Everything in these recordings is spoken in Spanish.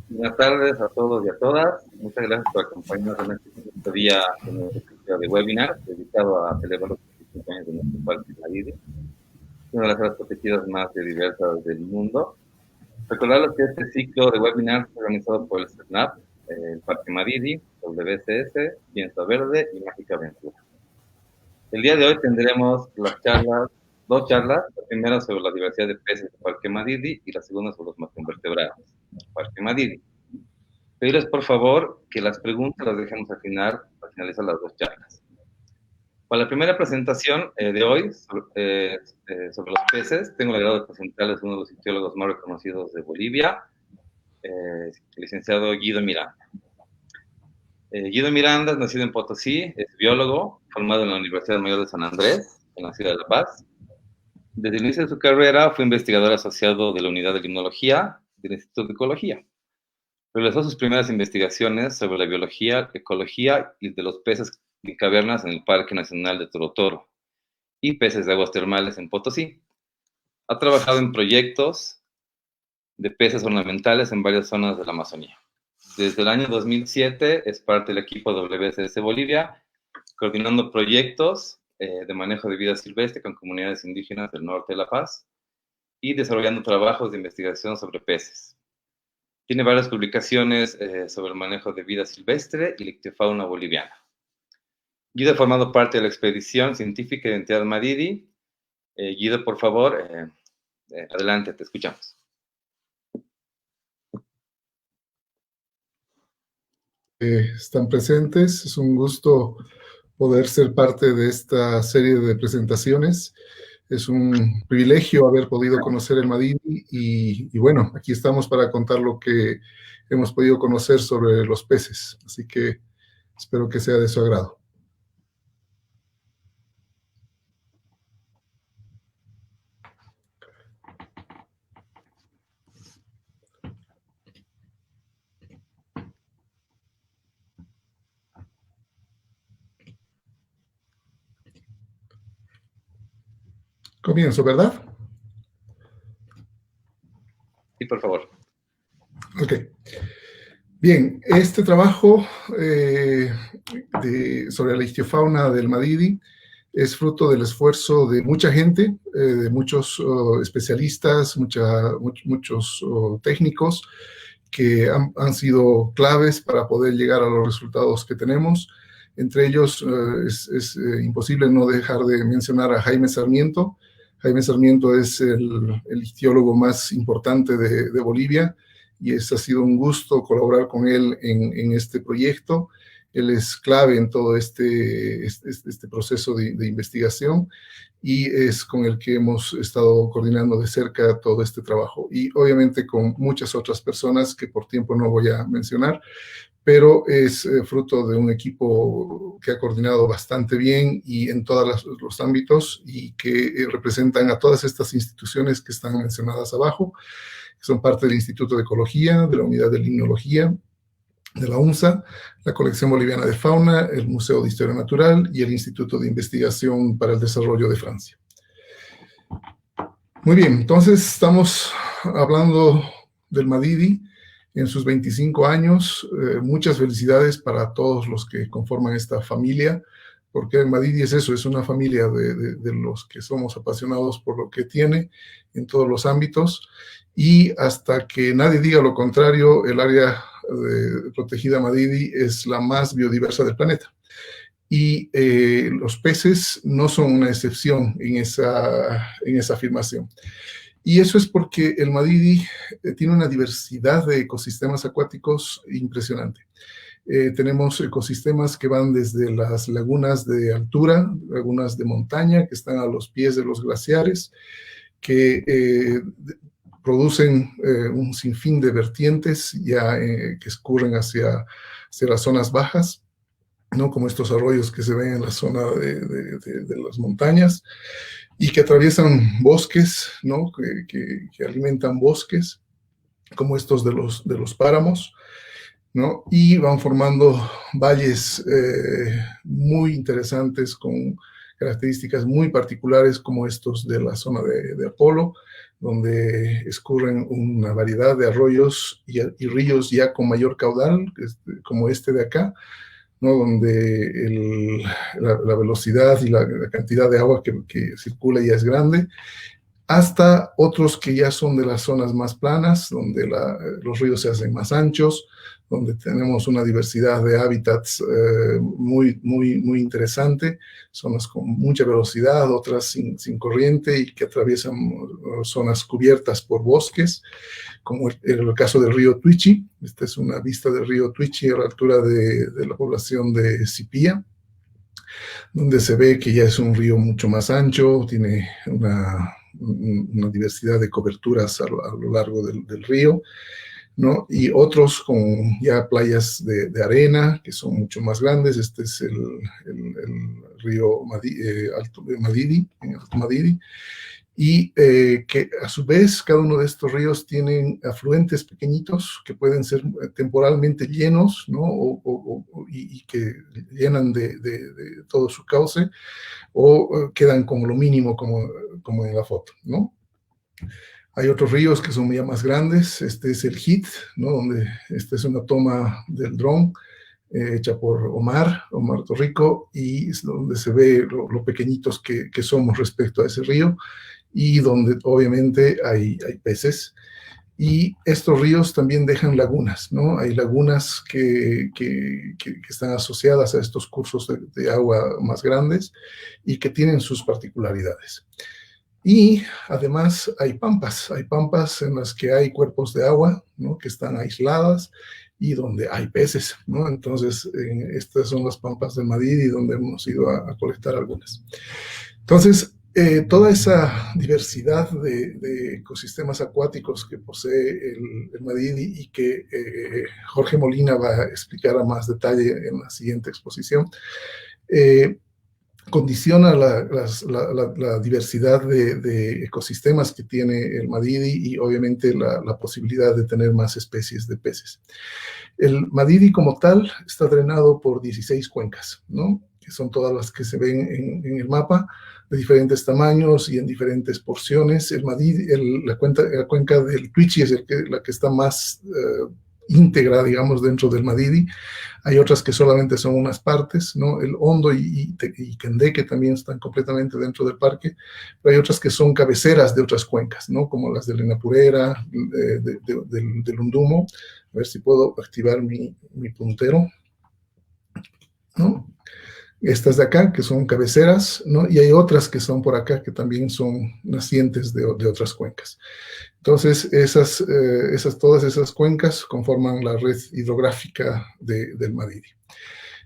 Buenas tardes a todos y a todas. Muchas gracias por acompañarnos en este quinto día de nuestro ciclo de webinar dedicado a celebrar los 25 años de nuestro Parque Madidi, una de las áreas protegidas más biodiversas del mundo. Recordarles que este ciclo de webinar es organizado por el SNAP, el Parque Madidi, WCS, Piensa Verde y Mágica Aventura. El día de hoy tendremos dos charlas, la primera sobre la diversidad de peces del Parque Madidi y la segunda sobre los macroinvertebrados del Parque Madidi. Pedirles por favor que las preguntas las dejemos al finalizar las dos charlas. Para la primera presentación de hoy sobre los peces, tengo el agrado de presentarles a uno de los ictiólogos más reconocidos de Bolivia, el licenciado Guido Miranda. Guido Miranda es nacido en Potosí, es biólogo, formado en la Universidad Mayor de San Andrés, en la ciudad de La Paz. Desde el inicio de su carrera fue investigador asociado de la Unidad de Limnología del Instituto de Ecología. Realizó sus primeras investigaciones sobre la biología, ecología y de los peces en cavernas en el Parque Nacional de Torotoro y peces de aguas termales en Potosí. Ha trabajado en proyectos de peces ornamentales en varias zonas de la Amazonía. Desde el año 2007 es parte del equipo WCS Bolivia, coordinando proyectos de manejo de vida silvestre con comunidades indígenas del norte de La Paz y desarrollando trabajos de investigación sobre peces. Tiene varias publicaciones sobre el manejo de vida silvestre y la ictiofauna boliviana. Guido ha formado parte de la expedición científica de Identidad Madidi. Guido, por favor, adelante, te escuchamos. Están presentes, es un gusto poder ser parte de esta serie de presentaciones. Es un privilegio haber podido conocer el Madidi y bueno, aquí estamos para contar lo que hemos podido conocer sobre los peces, así que espero que sea de su agrado. Comienzo, ¿verdad? Sí, por favor. Ok. Bien, este trabajo sobre la ictiofauna del Madidi es fruto del esfuerzo de mucha gente, de muchos especialistas, muchos técnicos que han sido claves para poder llegar a los resultados que tenemos. Entre ellos es imposible no dejar de mencionar a Jaime Sarmiento. Jaime Sarmiento es el ictiólogo más importante de Bolivia y ha sido un gusto colaborar con él en este proyecto. Él es clave en todo este proceso de investigación y es con el que hemos estado coordinando de cerca todo este trabajo. Y obviamente con muchas otras personas que por tiempo no voy a mencionar, pero es fruto de un equipo que ha coordinado bastante bien y en todos los ámbitos y que representan a todas estas instituciones que están mencionadas abajo, que son parte del Instituto de Ecología, de la Unidad de Limnología, de la UNSA, la Colección Boliviana de Fauna, el Museo de Historia Natural y el Instituto de Investigación para el Desarrollo de Francia. Muy bien, entonces estamos hablando del Madidi en sus 25 años. Muchas felicidades para todos los que conforman esta familia, porque el Madidi es eso, es una familia de los que somos apasionados por lo que tiene en todos los ámbitos, y hasta que nadie diga lo contrario, el área protegida Madidi es la más biodiversa del planeta. Y los peces no son una excepción en esa afirmación. Y eso es porque el Madidi tiene una diversidad de ecosistemas acuáticos impresionante. Tenemos ecosistemas que van desde las lagunas de altura, lagunas de montaña, que están a los pies de los glaciares, que producen un sinfín de vertientes ya que escurren hacia las zonas bajas, ¿no? Como estos arroyos que se ven en la zona de las montañas y que atraviesan bosques, ¿no? que alimentan bosques, como estos de los páramos, ¿no? Y van formando valles muy interesantes características muy particulares como estos de la zona de Apolo, donde escurren una variedad de arroyos y ríos ya con mayor caudal, como este de acá, ¿no? Donde la velocidad y la cantidad de agua que circula ya es grande, hasta otros que ya son de las zonas más planas, donde los ríos se hacen más anchos, donde tenemos una diversidad de hábitats muy interesante, zonas con mucha velocidad, otras sin corriente y que atraviesan zonas cubiertas por bosques, como el caso del río Tuichi. Esta es una vista del río Tuichi a la altura de la población de Sipía, donde se ve que ya es un río mucho más ancho, tiene una diversidad de coberturas a lo largo del río, ¿no? Y otros con ya playas de arena, que son mucho más grandes. Este es el río Alto Madidi, en Alto Madidi, y que a su vez cada uno de estos ríos tienen afluentes pequeñitos que pueden ser temporalmente llenos, ¿no? Y que llenan de todo su cauce, o quedan como lo mínimo, como en la foto, ¿no? Hay otros ríos que son ya más grandes. Este es el Hit, ¿no? Esta es una toma del dron hecha por Omar Torrico, y es donde se ve lo pequeñitos que somos respecto a ese río, y donde obviamente hay peces. Y estos ríos también dejan lagunas, ¿no? Hay lagunas que están asociadas a estos cursos de agua más grandes y que tienen sus particularidades. Y además hay pampas en las que hay cuerpos de agua, ¿no? Que están aisladas y donde hay peces, ¿no? Entonces, estas son las pampas del Madidi, donde hemos ido a colectar algunas. Entonces, toda esa diversidad de ecosistemas acuáticos que posee el Madidi, y que Jorge Molina va a explicar a más detalle en la siguiente exposición, condiciona la diversidad de ecosistemas que tiene el Madidi, y obviamente la posibilidad de tener más especies de peces. El Madidi como tal está drenado por 16 cuencas, ¿no? Que son todas las que se ven en el mapa, de diferentes tamaños y en diferentes porciones. El Madidi, la cuenca del Tuichi es la que está más íntegra, digamos, dentro del Madidi. Hay otras que solamente son unas partes, ¿no? El Hondo y Kendé, que también están completamente dentro del parque, pero hay otras que son cabeceras de otras cuencas, ¿no? Como las de la Inapurera, del Undumo. A ver si puedo activar mi puntero, ¿no? Estas de acá, que son cabeceras, ¿no? Y hay otras que son por acá, que también son nacientes de otras cuencas. Entonces, todas esas cuencas conforman la red hidrográfica del Madidi.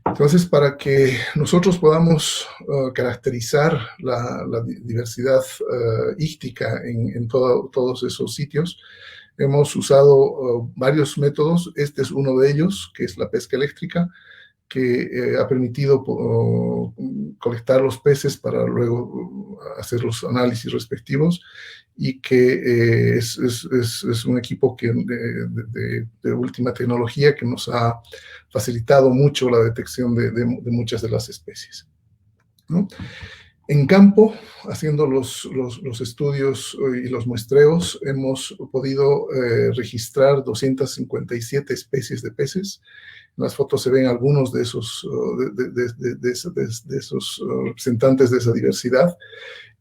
Entonces, para que nosotros podamos caracterizar la diversidad íctica en todos esos sitios, hemos usado varios métodos. Este es uno de ellos, que es la pesca eléctrica, que ha permitido colectar los peces para luego hacer los análisis respectivos, y que es un equipo de última tecnología, que nos ha facilitado mucho la detección de muchas de las especies, ¿no? En campo, haciendo los estudios y los muestreos, hemos podido registrar 257 especies de peces. En las fotos se ven algunos de esos representantes de esa diversidad.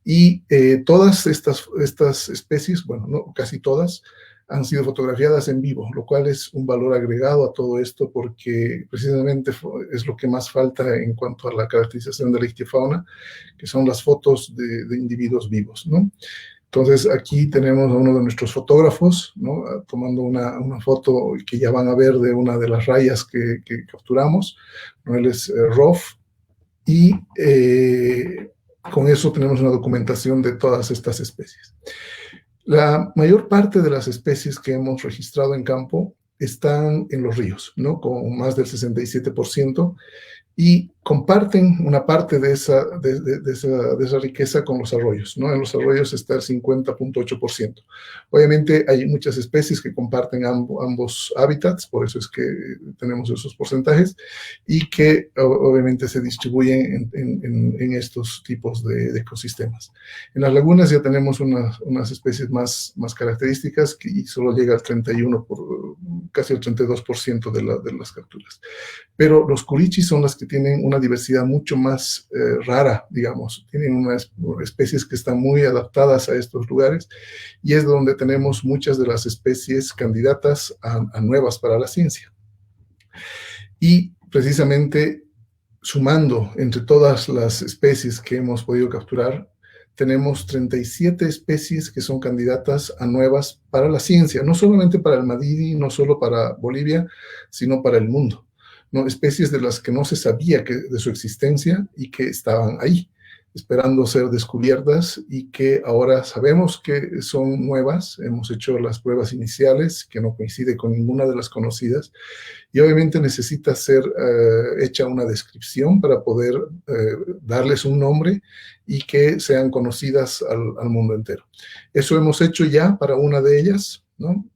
Y todas estas especies, bueno, no, casi todas, han sido fotografiadas en vivo, lo cual es un valor agregado a todo esto, porque precisamente es lo que más falta en cuanto a la caracterización de la ictiofauna, que son las fotos de individuos vivos, ¿no? Entonces, aquí tenemos a uno de nuestros fotógrafos, ¿no? Tomando una foto que ya van a ver de una de las rayas que capturamos, ¿no? Él es Rolf, y con eso tenemos una documentación de todas estas especies. La mayor parte de las especies que hemos registrado en campo están en los ríos, ¿no? Con más del 67%, y comparten una parte de esa riqueza con los arroyos, ¿no? En los arroyos está el 50.8%. Obviamente hay muchas especies que comparten ambos hábitats, por eso es que tenemos esos porcentajes, y que obviamente se distribuyen en estos tipos de ecosistemas. En las lagunas ya tenemos unas especies más características, que solo llega al 31, casi el 32% de las capturas. Pero los culichis son las que tienen una diversidad mucho más rara, digamos. Tienen unas especies que están muy adaptadas a estos lugares y es donde tenemos muchas de las especies candidatas a nuevas para la ciencia. Y precisamente sumando entre todas las especies que hemos podido capturar, tenemos 37 especies que son candidatas a nuevas para la ciencia, no solamente para el Madidi, no solo para Bolivia, sino para el mundo. ¿No? Especies de las que no se sabía de su existencia y que estaban ahí, esperando ser descubiertas y que ahora sabemos que son nuevas. Hemos hecho las pruebas iniciales, que no coincide con ninguna de las conocidas, y obviamente necesita ser hecha una descripción para poder darles un nombre y que sean conocidas al mundo entero. Eso hemos hecho ya para una de ellas, ¿no?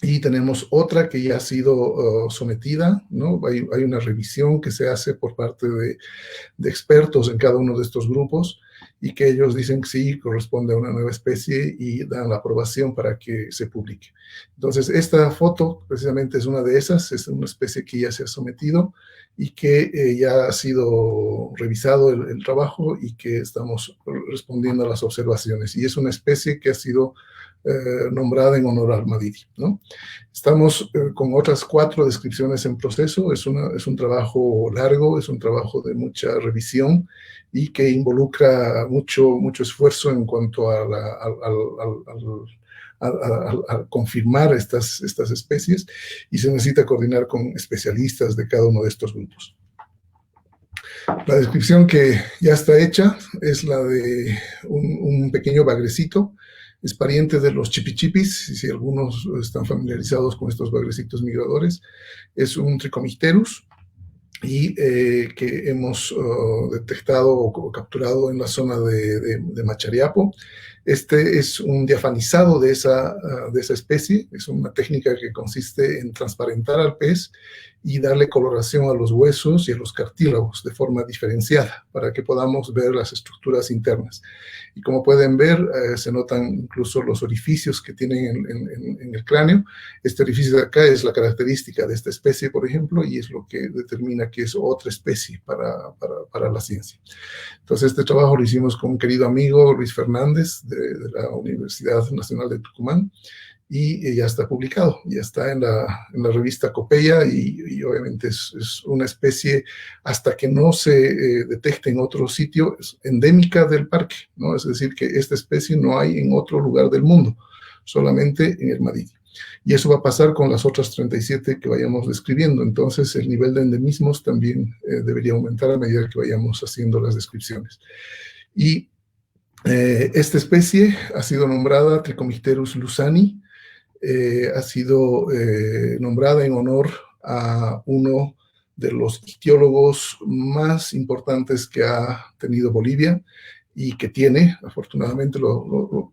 Y tenemos otra que ya ha sido sometida, ¿no? Hay una revisión que se hace por parte de expertos en cada uno de estos grupos y que ellos dicen que sí, corresponde a una nueva especie y dan la aprobación para que se publique. Entonces, esta foto precisamente es una de esas, es una especie que ya se ha sometido y que ya ha sido revisado el trabajo y que estamos respondiendo a las observaciones. Y es una especie que ha sido nombrada en honor al Madidi, ¿no? Estamos con otras 4 descripciones en proceso. Es un trabajo largo, es un trabajo de mucha revisión y que involucra mucho esfuerzo en cuanto a confirmar estas especies, y se necesita coordinar con especialistas de cada uno de estos grupos. La descripción que ya está hecha es la de un pequeño bagrecito. Es pariente de los chipichipis, si algunos están familiarizados con estos bagrecitos migradores. Es un Trichomycterus y que hemos detectado o capturado en la zona de Machariapo. Este es un diafanizado de esa especie. Es una técnica que consiste en transparentar al pez y darle coloración a los huesos y a los cartílagos de forma diferenciada para que podamos ver las estructuras internas. Y como pueden ver, se notan incluso los orificios que tienen en el cráneo. Este orificio de acá es la característica de esta especie, por ejemplo, y es lo que determina que es otra especie para la ciencia. Entonces, este trabajo lo hicimos con un querido amigo, Luis Fernández, de la Universidad Nacional de Tucumán, y ya está publicado, ya está en la revista Copeya, y obviamente es una especie, hasta que no se detecte en otro sitio, es endémica del parque, ¿no? Es decir, que esta especie no hay en otro lugar del mundo, solamente en el Madidi. Y eso va a pasar con las otras 37 que vayamos describiendo. Entonces, el nivel de endemismos también debería aumentar a medida que vayamos haciendo las descripciones. Y esta especie ha sido nombrada Trichomycterus lusani. Ha sido nombrada en honor a uno de los ictiólogos más importantes que ha tenido Bolivia y que tiene, afortunadamente lo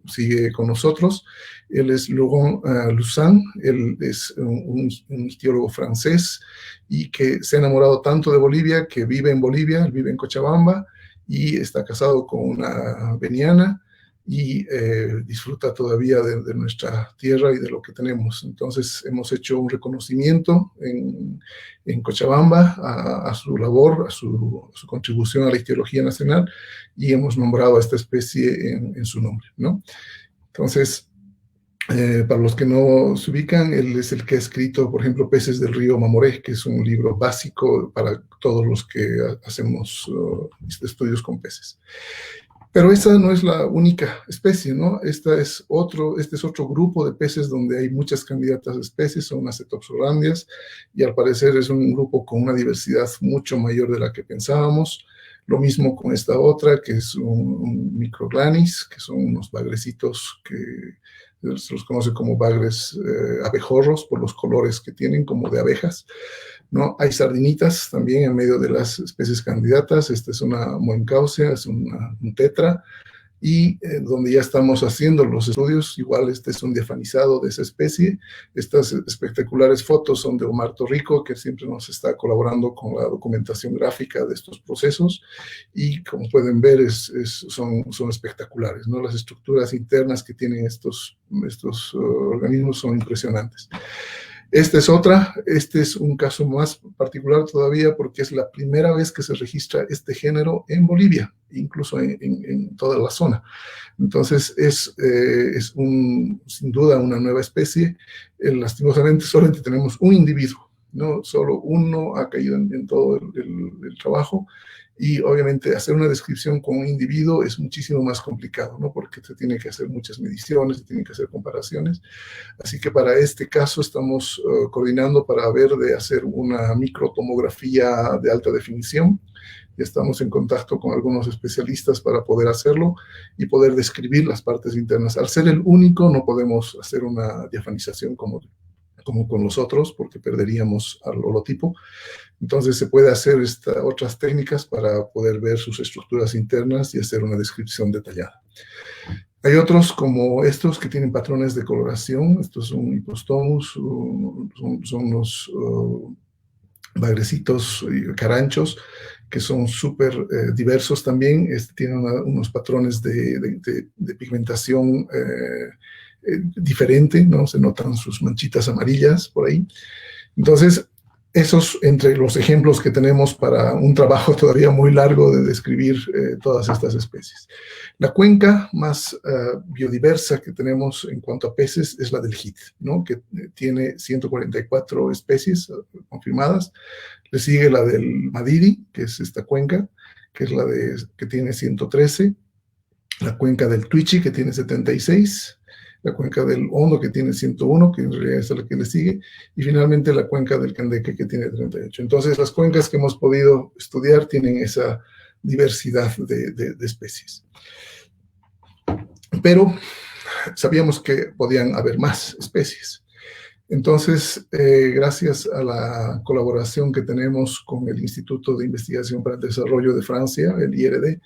sigue con nosotros. Él es Laurent Lussan. Él es un ictiólogo francés y que se ha enamorado tanto de Bolivia que vive en Bolivia, él vive en Cochabamba y está casado con una veniana y disfruta todavía de nuestra tierra y de lo que tenemos. Entonces hemos hecho un reconocimiento en Cochabamba a su labor, a su contribución a la ictiología nacional, y hemos nombrado a esta especie en su nombre, ¿no? Entonces, para los que no se ubican, él es el que ha escrito, por ejemplo, Peces del río Mamoré, que es un libro básico para todos los que hacemos estudios con peces. Pero esta no es la única especie, ¿no? Este es otro grupo de peces donde hay muchas candidatas de especies, son las Cetopsorandias, y al parecer es un grupo con una diversidad mucho mayor de la que pensábamos. Lo mismo con esta otra, que es un microglanis, que son unos bagrecitos que se los conoce como bagres abejorros por los colores que tienen, como de abejas. ¿no? Hay sardinitas también en medio de las especies candidatas. Esta es una moencausia, es un tetra, y donde ya estamos haciendo los estudios, igual este es un diafanizado de esa especie. Estas espectaculares fotos son de Omar Torrico, que siempre nos está colaborando con la documentación gráfica de estos procesos, y como pueden ver son espectaculares, ¿no? Las estructuras internas que tienen estos organismos son impresionantes. Esta es otra, este es un caso más particular todavía porque es la primera vez que se registra este género en Bolivia, incluso en toda la zona. Entonces es sin duda una nueva especie. Lastimosamente solamente tenemos un individuo, ¿no? Solo uno ha caído en todo el trabajo, y obviamente hacer una descripción con un individuo es muchísimo más complicado, ¿no? Porque se tiene que hacer muchas mediciones, se tienen que hacer comparaciones. Así que para este caso estamos coordinando para ver de hacer una microtomografía de alta definición. Ya estamos en contacto con algunos especialistas para poder hacerlo y poder describir las partes internas. Al ser el único, no podemos hacer una diafanización como con los otros, porque perderíamos al holotipo. Entonces se puede hacer otras técnicas para poder ver sus estructuras internas y hacer una descripción detallada. Hay otros como estos que tienen patrones de coloración. Estos son hipostomus, son los bagrecitos y caranchos, que son súper diversos también. Tienen unos patrones de pigmentación diferente, ¿no? Se notan sus manchitas amarillas por ahí. Entonces, esos entre los ejemplos que tenemos para un trabajo todavía muy largo de describir todas estas especies. La cuenca más biodiversa que tenemos en cuanto a peces es la del Jit, ¿no? Que tiene 144 especies confirmadas. Le sigue la del Madidi, que es esta cuenca, que es que tiene 113. La cuenca del Tuichi, que tiene 76. La cuenca del Hondo, que tiene 101, que en realidad es la que le sigue, y finalmente la cuenca del Candeque, que tiene 38. Entonces, las cuencas que hemos podido estudiar tienen esa diversidad de especies. Pero sabíamos que podían haber más especies. Entonces, gracias a la colaboración que tenemos con el Instituto de Investigación para el Desarrollo de Francia, el IRD,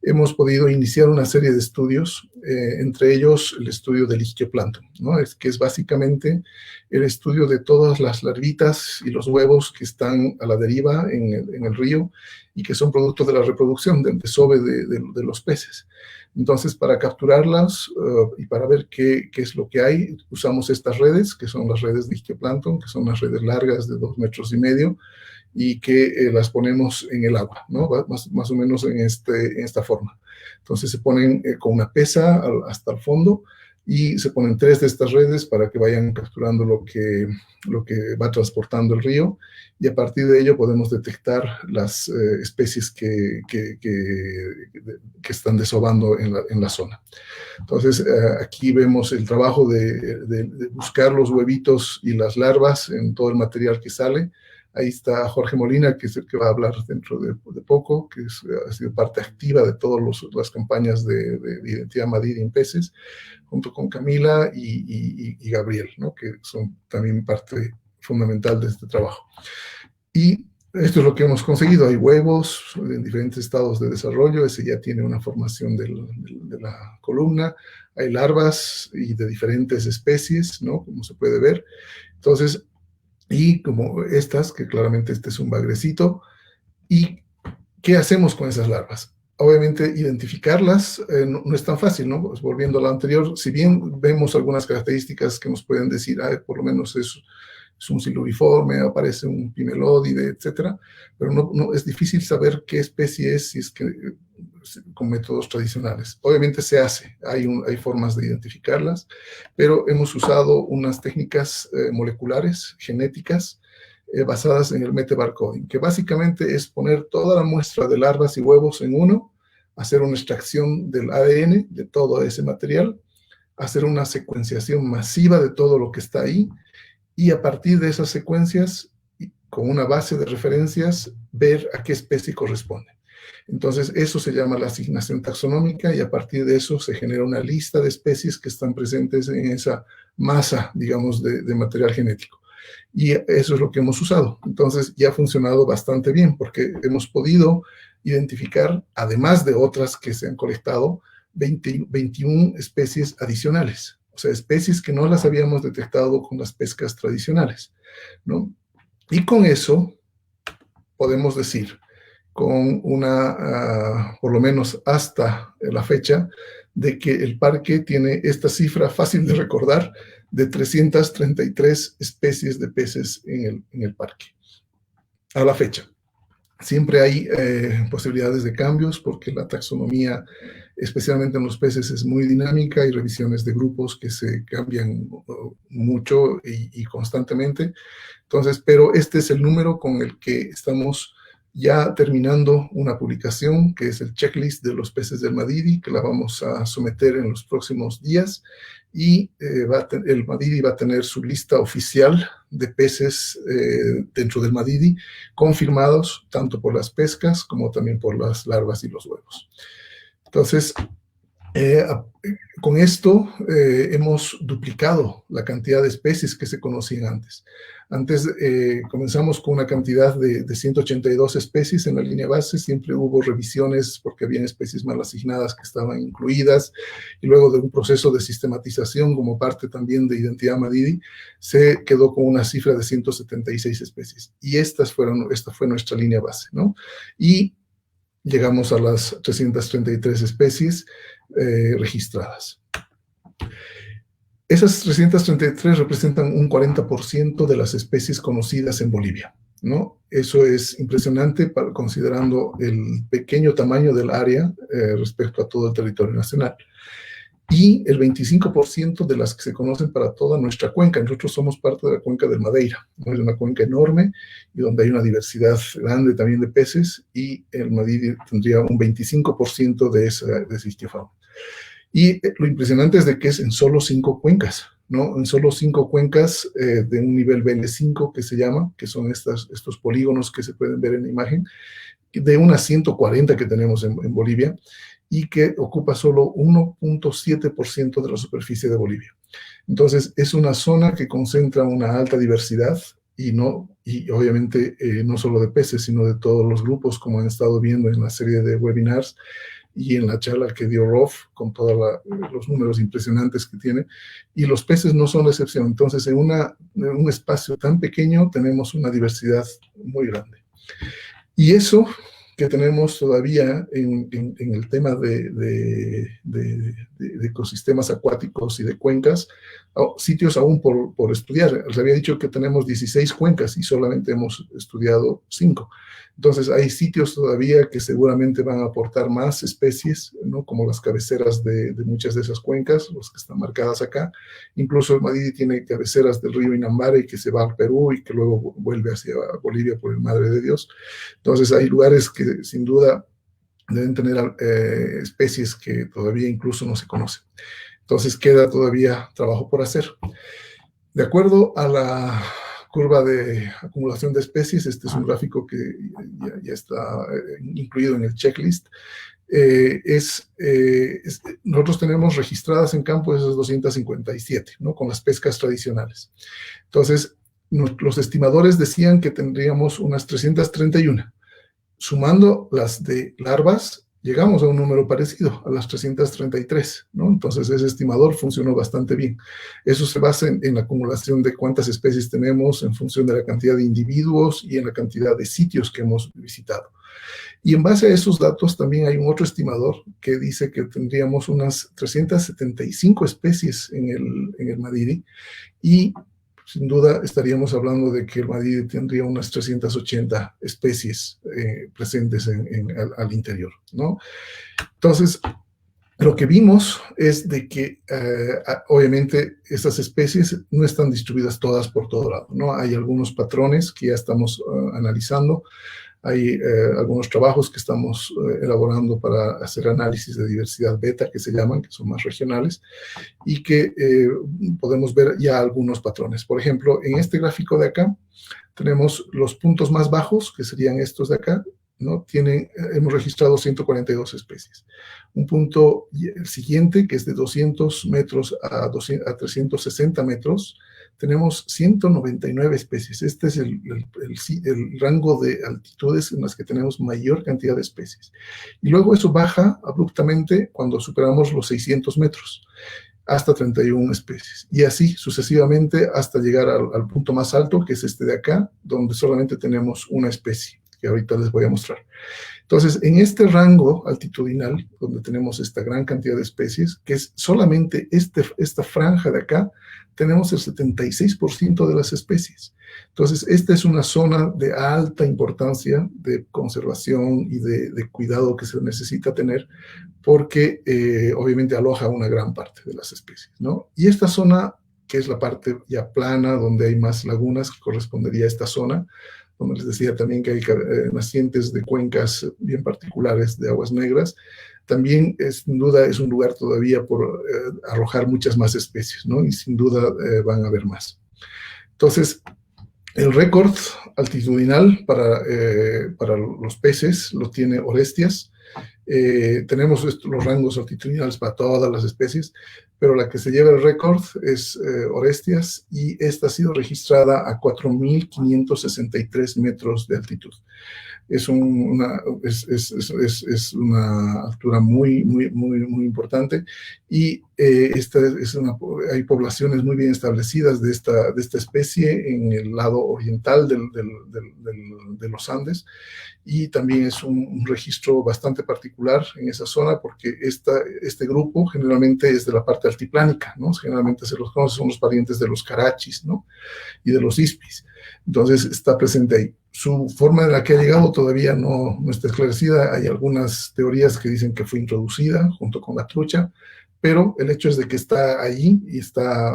hemos podido iniciar una serie de estudios, entre ellos el estudio del ichthyoplancton, ¿no? Que es básicamente el estudio de todas las larvitas y los huevos que están a la deriva en el río y que son producto de la reproducción, del desove de los peces. Entonces, para capturarlas y para ver qué es lo que hay, usamos estas redes, que son las redes de ichthyoplancton, que son las redes largas de 2,5 metros, y que las ponemos en el agua, ¿no? Más o menos en esta forma. Entonces se ponen con una pesa hasta el fondo y se ponen 3 de estas redes para que vayan capturando lo que va transportando el río, y a partir de ello podemos detectar las especies que están desovando en la zona. Entonces aquí vemos el trabajo de buscar los huevitos y las larvas en todo el material que sale. Ahí está Jorge Molina, que es el que va a hablar dentro de poco, que ha sido parte activa de todas las campañas de identidad Madidi en peces, junto con Camila y Gabriel, ¿no? Que son también parte fundamental de este trabajo. Y esto es lo que hemos conseguido. Hay huevos en diferentes estados de desarrollo. Ese ya tiene una formación de la columna. Hay larvas y de diferentes especies, ¿no? Como se puede ver. Entonces, y como estas, que claramente este es un bagrecito. ¿Y qué hacemos con esas larvas? Obviamente, identificarlas no es tan fácil, ¿no? Pues volviendo a lo anterior, si bien vemos algunas características que nos pueden decir, por lo menos es un siluriforme, aparece un pimelódide, etcétera, pero no es difícil saber qué especie es si es que con métodos tradicionales. Obviamente se hace, hay formas de identificarlas, pero hemos usado unas técnicas moleculares, genéticas, basadas en el metabarcoding, que básicamente es poner toda la muestra de larvas y huevos en uno, hacer una extracción del ADN de todo ese material, hacer una secuenciación masiva de todo lo que está ahí, y a partir de esas secuencias, con una base de referencias, ver a qué especie corresponde. Entonces, eso se llama la asignación taxonómica, y a partir de eso se genera una lista de especies que están presentes en esa masa, digamos, de material genético. Y eso es lo que hemos usado. Entonces ya ha funcionado bastante bien porque hemos podido identificar, además de otras que se han colectado, 21 especies adicionales. O sea, especies que no las habíamos detectado con las pescas tradicionales, ¿no? Y con eso podemos decir, con por lo menos hasta la fecha, de que el parque tiene esta cifra fácil de recordar de 333 especies de peces en el parque, a la fecha. Siempre hay posibilidades de cambios porque la taxonomía, especialmente en los peces, es muy dinámica. Hay revisiones de grupos que se cambian mucho y constantemente. Entonces, pero este es el número con el que estamos ya terminando una publicación, que es el checklist de los peces del Madidi, que la vamos a someter en los próximos días. Y el Madidi va a tener su lista oficial de peces dentro del Madidi, confirmados tanto por las pescas como también por las larvas y los huevos. Entonces, con esto hemos duplicado la cantidad de especies que se conocían antes. Antes comenzamos con una cantidad de 182 especies en la línea base. Siempre hubo revisiones porque habían especies mal asignadas que estaban incluidas, y luego de un proceso de sistematización como parte también de Identidad Madidi, se quedó con una cifra de 176 especies. Y esta fue nuestra línea base, ¿no? Y llegamos a las 333 especies registradas. Esas 333 representan un 40% de las especies conocidas en Bolivia, ¿no? Eso es impresionante considerando el pequeño tamaño del área respecto a todo el territorio nacional. Y el 25% de las que se conocen para toda nuestra cuenca. Nosotros somos parte de la cuenca del Madeira, ¿no? Es una cuenca enorme y donde hay una diversidad grande también de peces, y el Madidi tendría un 25% de ese ichtiofauna. Y lo impresionante es de que es en solo 5 cuencas, ¿no? En solo 5 cuencas de un nivel BL5 que se llama, que son estos polígonos que se pueden ver en la imagen, de unas 140 que tenemos en Bolivia, y que ocupa solo 1.7% de la superficie de Bolivia. Entonces, es una zona que concentra una alta diversidad, y obviamente no solo de peces, sino de todos los grupos, como han estado viendo en la serie de webinars y en la charla que dio Rolf, con todos los números impresionantes que tiene, y los peces no son la excepción. Entonces, en un espacio tan pequeño tenemos una diversidad muy grande. Y eso que tenemos todavía en el tema de ecosistemas acuáticos y de cuencas, sitios aún por estudiar. Les había dicho que tenemos 16 cuencas y solamente hemos estudiado 5. Entonces hay sitios todavía que seguramente van a aportar más especies, ¿no? Como las cabeceras de muchas de esas cuencas, las que están marcadas acá. Incluso el Madidi tiene cabeceras del río Inambare que se va al Perú y que luego vuelve hacia Bolivia por el Madre de Dios. Entonces hay lugares que sin duda deben tener especies que todavía incluso no se conocen. Entonces queda todavía trabajo por hacer. De acuerdo a la curva de acumulación de especies, este es un gráfico que ya está incluido en el checklist. Nosotros tenemos registradas en campo esas 257, ¿no? Con las pescas tradicionales. Entonces, los estimadores decían que tendríamos unas 331. Sumando las de larvas, llegamos a un número parecido, a las 333, ¿no? Entonces, ese estimador funcionó bastante bien. Eso se basa en la acumulación de cuántas especies tenemos en función de la cantidad de individuos y en la cantidad de sitios que hemos visitado. Y en base a esos datos también hay un otro estimador que dice que tendríamos unas 375 especies en el Madidi, y sin duda estaríamos hablando de que el Madidi tendría unas 380 especies presentes al interior, ¿no? Entonces, lo que vimos es de que obviamente estas especies no están distribuidas todas por todo lado, ¿no? Hay algunos patrones que ya estamos analizando. Hay algunos trabajos que estamos elaborando para hacer análisis de diversidad beta, que se llaman, que son más regionales, y que podemos ver ya algunos patrones. Por ejemplo, en este gráfico de acá, tenemos los puntos más bajos, que serían estos de acá, ¿no? Hemos registrado 142 especies. Un punto siguiente, que es de 200 metros a 360 metros, tenemos 199 especies. Este es el rango de altitudes en las que tenemos mayor cantidad de especies. Y luego eso baja abruptamente cuando superamos los 600 metros, hasta 31 especies. Y así sucesivamente hasta llegar al punto más alto, que es este de acá, donde solamente tenemos una especie, que ahorita les voy a mostrar. Entonces, en este rango altitudinal, donde tenemos esta gran cantidad de especies, que es solamente esta franja de acá, tenemos el 76% de las especies. Entonces, esta es una zona de alta importancia de conservación y de cuidado que se necesita tener, porque obviamente aloja una gran parte de las especies, ¿no? Y esta zona, que es la parte ya plana, donde hay más lagunas, que correspondería a esta zona, donde les decía también que hay nacientes de cuencas bien particulares de aguas negras, también sin duda es un lugar todavía por arrojar muchas más especies, ¿no? Y sin duda van a haber más. Entonces, el récord altitudinal para los peces lo tiene Orestias. Tenemos los rangos altitudinales para todas las especies, pero la que se lleva el récord es Orestias, y esta ha sido registrada a 4.563 metros de altitud. Es una altura muy importante, y hay poblaciones muy bien establecidas de esta especie en el lado oriental de los Andes, y también es un registro bastante particular en esa zona, porque este grupo generalmente es de la parte altiplánica, ¿no? Generalmente se los conoce, son los parientes de los carachis, ¿no? Y de los ispis. Entonces está presente ahí. Su forma en la que ha llegado todavía no está esclarecida. Hay algunas teorías que dicen que fue introducida junto con la trucha, pero el hecho es de que está allí y está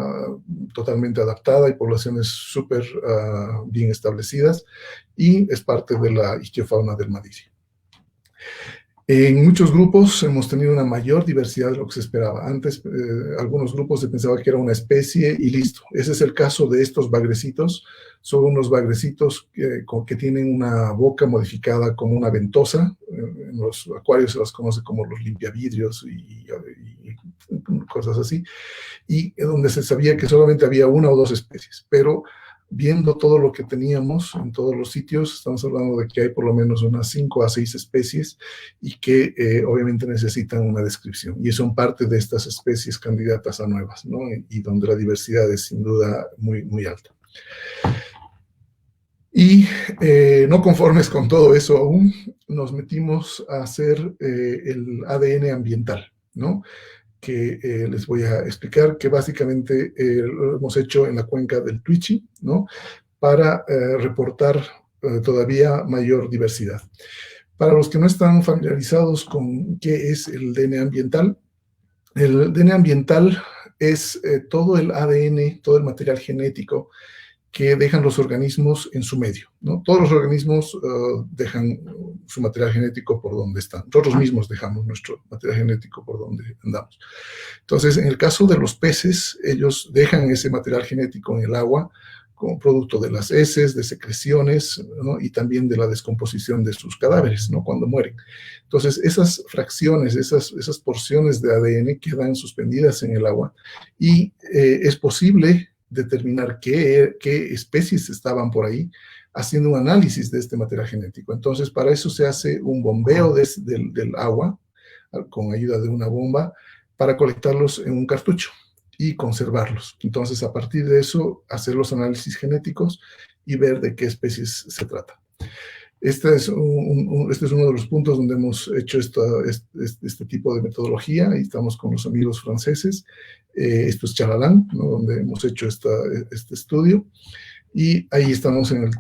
totalmente adaptada, hay poblaciones súper bien establecidas, y es parte de la ichtiofauna del Madidi. En muchos grupos hemos tenido una mayor diversidad de lo que se esperaba. Antes, algunos grupos se pensaba que era una especie y listo. Ese es el caso de estos bagrecitos. Son unos bagrecitos que tienen una boca modificada como una ventosa. En los acuarios se las conoce como los limpiavidrios y cosas así. Y donde se sabía que solamente había una o dos especies. Pero viendo todo lo que teníamos en todos los sitios, estamos hablando de que hay por lo menos unas 5 a 6 especies, y que obviamente necesitan una descripción, y son parte de estas especies candidatas a nuevas, ¿no? Y donde la diversidad es sin duda muy alta. Y no conformes con todo eso aún, nos metimos a hacer el ADN ambiental, ¿no? Que les voy a explicar, que básicamente lo hemos hecho en la cuenca del Tuichi, ¿no? Para reportar todavía mayor diversidad. Para los que no están familiarizados con qué es el DNA ambiental es todo el ADN, todo el material genético que dejan los organismos en su medio, ¿no? Todos los organismos dejan su material genético por donde están. Nosotros mismos dejamos nuestro material genético por donde andamos. Entonces, en el caso de los peces, ellos dejan ese material genético en el agua como producto de las heces, de secreciones, ¿no? Y también de la descomposición de sus cadáveres, ¿no? Cuando mueren. Entonces, esas fracciones, esas porciones de ADN quedan suspendidas en el agua, y es posible determinar qué especies estaban por ahí, haciendo un análisis de este material genético. Entonces, para eso se hace un bombeo del agua, con ayuda de una bomba, para colectarlos en un cartucho y conservarlos. Entonces, a partir de eso, hacer los análisis genéticos y ver de qué especies se trata. Este es uno de los puntos donde hemos hecho este tipo de metodología, y estamos con los amigos franceses. Esto es Chalalan, ¿no? Donde hemos hecho este estudio, y ahí estamos en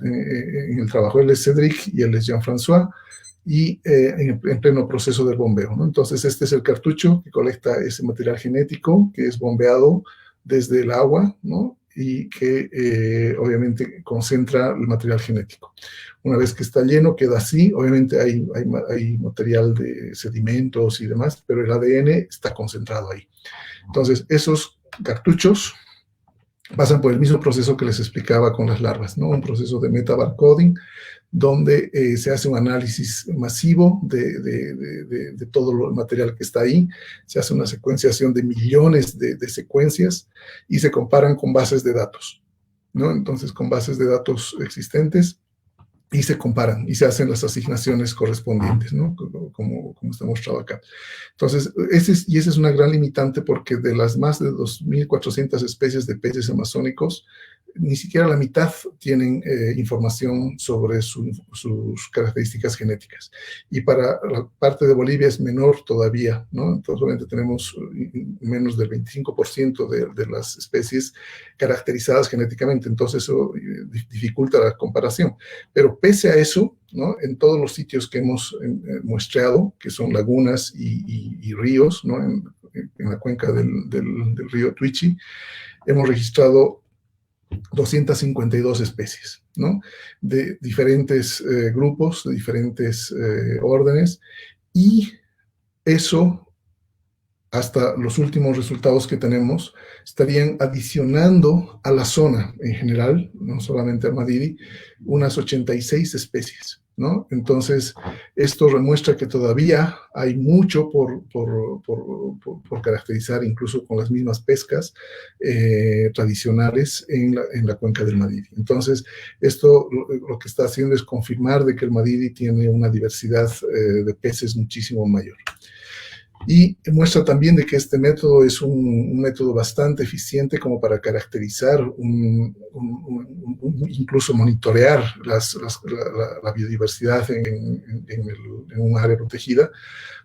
el trabajo. Él es Cédric y él es Jean-François, y en pleno proceso del bombeo, ¿no? Entonces, este es el cartucho que colecta ese material genético, que es bombeado desde el agua, ¿no? Y que obviamente concentra el material genético. Una vez que está lleno, queda así. Obviamente hay material de sedimentos y demás, pero el ADN está concentrado ahí. Entonces, esos cartuchos pasan por el mismo proceso que les explicaba con las larvas, ¿no? Un proceso de metabarcoding, donde se hace un análisis masivo de todo el material que está ahí. Se hace una secuenciación de millones de secuencias, y se comparan con bases de datos. ¿no? Entonces, con bases de datos existentes, y se comparan y se hacen las asignaciones correspondientes, ¿no? Como está mostrado acá. Entonces, esa es una gran limitante porque de las más de 2.400 especies de peces amazónicos, ni siquiera la mitad tienen información sobre sus características genéticas. Y para la parte de Bolivia es menor todavía, ¿no? Entonces, solamente tenemos menos del 25% de las especies caracterizadas genéticamente. Entonces, eso dificulta la comparación. Pero pese a eso, ¿no? En todos los sitios que hemos muestreado, que son lagunas y ríos, ¿no? En la cuenca del río Tuichi, hemos registrado 252 especies, ¿no? De diferentes grupos, de diferentes órdenes, y eso, hasta los últimos resultados que tenemos, estarían adicionando a la zona en general, no solamente a Madidi, unas 86 especies, ¿no? Entonces, esto demuestra que todavía hay mucho por caracterizar, incluso con las mismas pescas tradicionales en la cuenca del Madidi. Entonces, esto lo que está haciendo es confirmar de que el Madidi tiene una diversidad de peces muchísimo mayor. Y muestra también de que este método es un método bastante eficiente como para caracterizar, incluso monitorear la biodiversidad en un área protegida,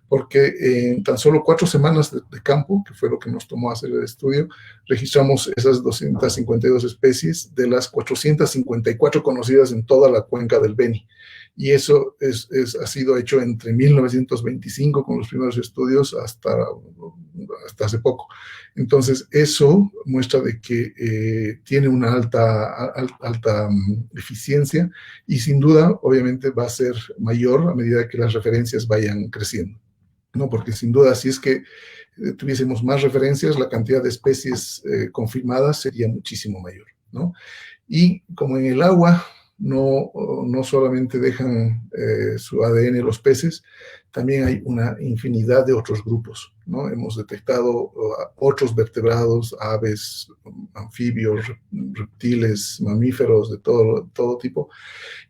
porque en tan solo 4 semanas de campo, que fue lo que nos tomó hacer el estudio, registramos esas 252 especies de las 454 conocidas en toda la cuenca del Beni. Y eso ha sido hecho entre 1925 con los primeros estudios hasta hace poco. Entonces, eso muestra de que tiene una alta eficiencia y sin duda, obviamente, va a ser mayor a medida que las referencias vayan creciendo, ¿no? Porque sin duda, si es que tuviésemos más referencias, la cantidad de especies confirmadas sería muchísimo mayor, ¿no? Y como en el agua no solamente dejan su ADN los peces, también hay una infinidad de otros grupos, ¿no? Hemos detectado otros vertebrados, aves, anfibios, reptiles, mamíferos de todo tipo,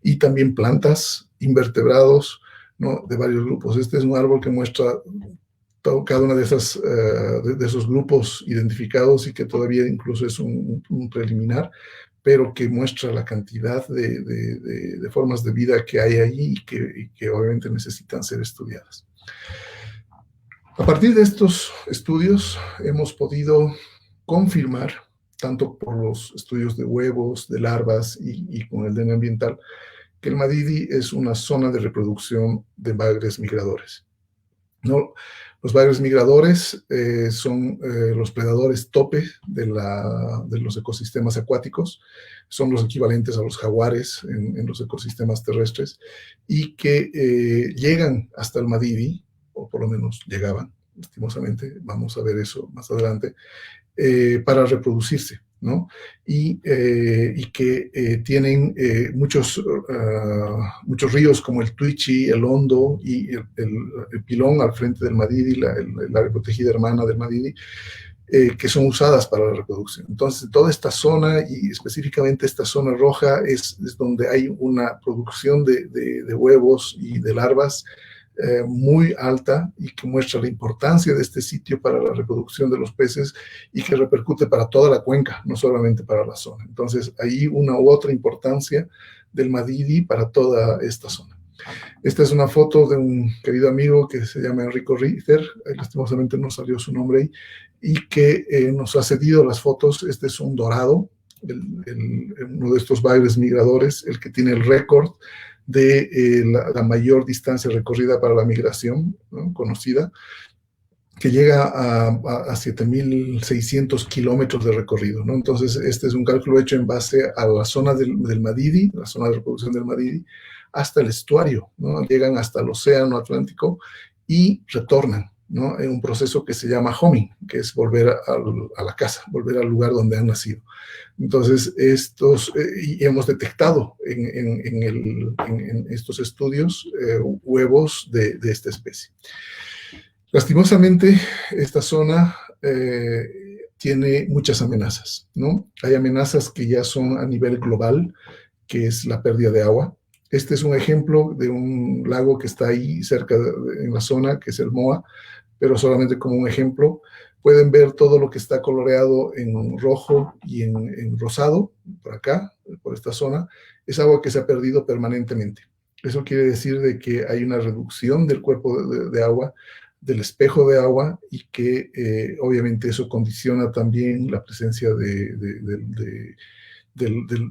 y también plantas, invertebrados, ¿no? De varios grupos. Este es un árbol que muestra cada uno de esos grupos identificados y que todavía incluso es un preliminar, pero que muestra la cantidad de formas de vida que hay allí y que obviamente necesitan ser estudiadas. A partir de estos estudios hemos podido confirmar, tanto por los estudios de huevos, de larvas y con el DNA ambiental, que el Madidi es una zona de reproducción de bagres migradores, ¿no? Los bagres migradores son los predadores tope de los ecosistemas acuáticos, son los equivalentes a los jaguares en los ecosistemas terrestres, y que llegan hasta el Madidi, o por lo menos llegaban, lastimosamente, vamos a ver eso más adelante, para reproducirse, ¿no? Y que tienen muchos ríos como el Tuichi, el Hondo y el Pilón al frente del Madidi, el área protegida hermana del Madidi, que son usadas para la reproducción. Entonces, toda esta zona, y específicamente esta zona roja, es donde hay una producción de huevos y de larvas muy alta, y que muestra la importancia de este sitio para la reproducción de los peces y que repercute para toda la cuenca, no solamente para la zona. Entonces, hay una u otra importancia del Madidi para toda esta zona. Esta es una foto de un querido amigo que se llama Enrico Richter, lastimosamente no salió su nombre ahí, y que nos ha cedido las fotos. Este es un dorado, uno de estos bagres migradores, el que tiene el récord de la mayor distancia recorrida para la migración, ¿no? Conocida, que llega a 7.600 kilómetros de recorrido, ¿no? Entonces, este es un cálculo hecho en base a la zona del Madidi, la zona de reproducción del Madidi, hasta el estuario, ¿no? Llegan hasta el océano Atlántico y retornan, ¿no? En un proceso que se llama homing, que es volver a la casa, volver al lugar donde han nacido. Entonces, y hemos detectado en estos estudios huevos de esta especie. Lastimosamente, esta zona tiene muchas amenazas, ¿no? Hay amenazas que ya son a nivel global, que es la pérdida de agua. Este es un ejemplo de un lago que está ahí cerca en la zona, que es el Moa, pero solamente como un ejemplo. Pueden ver todo lo que está coloreado en rojo y en rosado, por acá, por esta zona. Es agua que se ha perdido permanentemente. Eso quiere decir de que hay una reducción del cuerpo de agua, del espejo de agua, y que obviamente eso condiciona también la presencia de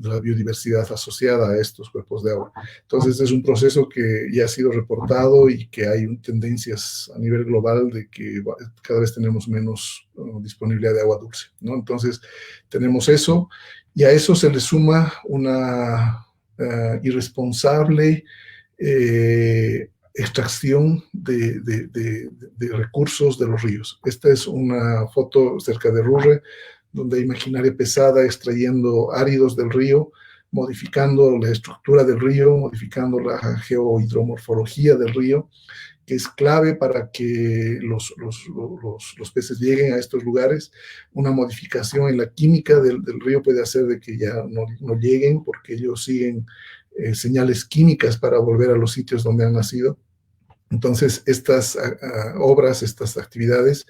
la biodiversidad asociada a estos cuerpos de agua. Entonces es un proceso que ya ha sido reportado y que hay tendencias a nivel global de que cada vez tenemos menos disponibilidad de agua dulce, ¿no? Entonces tenemos eso, y a eso se le suma una irresponsable extracción de recursos de los ríos. Esta es una foto cerca de Rurre, donde hay maquinaria pesada extrayendo áridos del río, modificando la estructura del río, modificando la geohidromorfología del río, que es clave para que los peces lleguen a estos lugares. Una modificación en la química del río puede hacer de que ya no lleguen, porque ellos siguen señales químicas para volver a los sitios donde han nacido. Entonces, estas obras, estas actividades,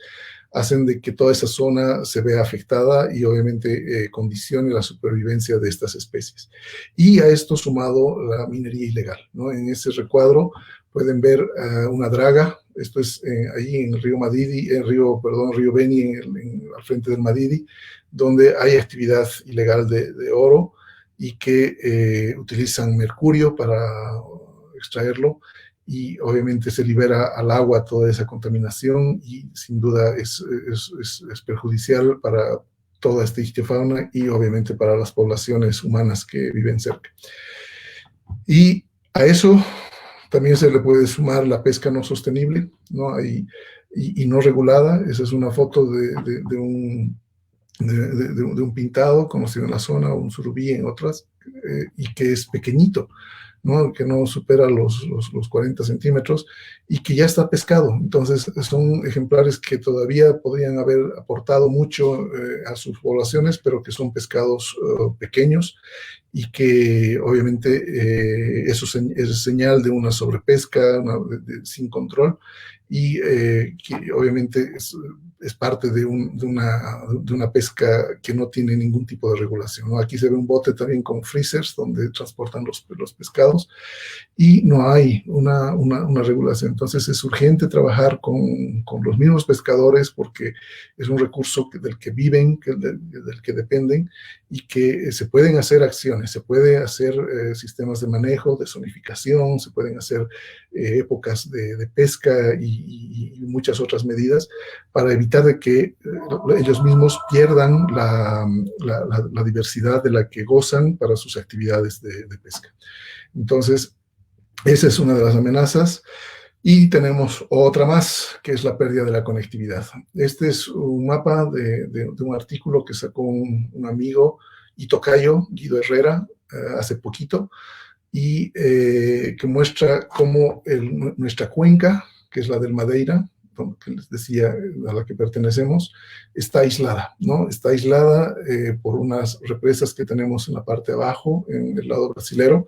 hacen de que toda esa zona se vea afectada y obviamente condicione la supervivencia de estas especies. Y a esto sumado la minería ilegal, ¿no? En ese recuadro pueden ver una draga. Esto es ahí en el río Madidi, río Beni, al frente del Madidi, donde hay actividad ilegal de oro, y que utilizan mercurio para extraerlo, y obviamente se libera al agua toda esa contaminación, y sin duda es perjudicial para toda esta ictiofauna y obviamente para las poblaciones humanas que viven cerca. Y a eso también se le puede sumar la pesca no sostenible, ¿no? Y no regulada. Esa es una foto de un pintado conocido en la zona, un surubí en otras, y que es pequeñito, ¿no? Que no supera los 40 centímetros, y que ya está pescado. Entonces son ejemplares que todavía podrían haber aportado mucho a sus poblaciones, pero que son pescados pequeños, y que obviamente eso es señal de una sobrepesca, sin control, y que obviamente es parte de una pesca que no tiene ningún tipo de regulación, ¿no? Aquí se ve un bote también con freezers donde transportan los pescados, y no hay una regulación. Entonces es urgente trabajar con los mismos pescadores, porque es un recurso del que viven, del que dependen, y que se pueden hacer acciones, se puede hacer sistemas de manejo, de zonificación, se pueden hacer épocas de pesca y muchas otras medidas para evitar de que ellos mismos pierdan la diversidad de la que gozan para sus actividades de pesca. Entonces, esa es una de las amenazas. Y tenemos otra más, que es la pérdida de la conectividad. Este es un mapa de un artículo que sacó un amigo y tocayo, Guido Herrera, hace poquito, y que muestra cómo nuestra cuenca, que es la del Madeira, que les decía, a la que pertenecemos, está aislada, ¿no? Está aislada por unas represas que tenemos en la parte de abajo, en el lado brasilero,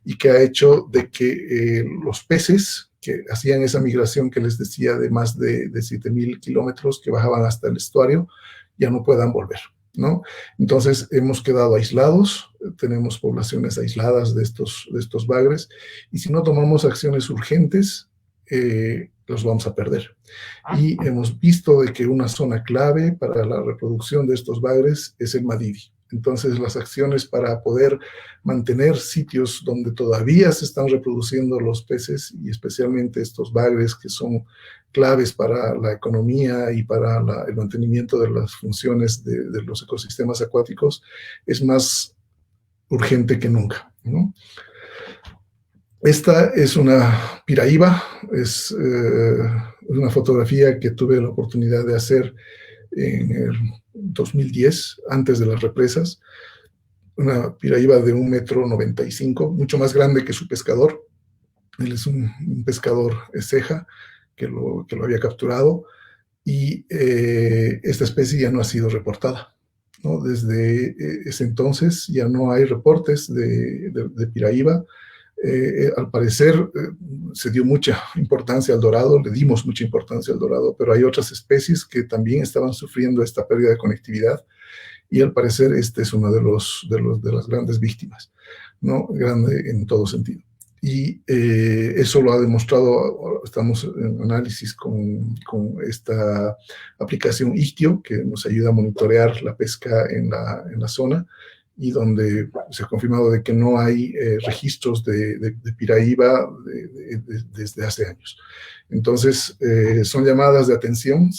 y que ha hecho de que los peces que hacían esa migración que les decía de más de 7,000 kilómetros, que bajaban hasta el estuario, ya no puedan volver, ¿no? Entonces hemos quedado aislados, tenemos poblaciones aisladas de estos bagres, y si no tomamos acciones urgentes, los vamos a perder. Y hemos visto de que una zona clave para la reproducción de estos bagres es el Madidi. Entonces, las acciones para poder mantener sitios donde todavía se están reproduciendo los peces, y especialmente estos bagres que son claves para la economía y para el mantenimiento de las funciones de los ecosistemas acuáticos, es más urgente que nunca, ¿no? Esta es una piraíba, es una fotografía que tuve la oportunidad de hacer en el 2010, antes de las represas. Una piraíba de 1,95 m, mucho más grande que su pescador. Él es un pescador ceja que lo había capturado, y esta especie ya no ha sido reportada, ¿no? Desde ese entonces ya no hay reportes de Piraíba. Al parecer se dio mucha importancia al dorado, le dimos mucha importancia al dorado, pero hay otras especies que también estaban sufriendo esta pérdida de conectividad y al parecer este es uno de las grandes víctimas, ¿no? Grande en todo sentido. Y eso lo ha demostrado, estamos en análisis con esta aplicación Istio, que nos ayuda a monitorear la pesca en la zona, y donde se ha confirmado de que no hay registros de Piraíba desde hace años. Entonces, son llamadas de atención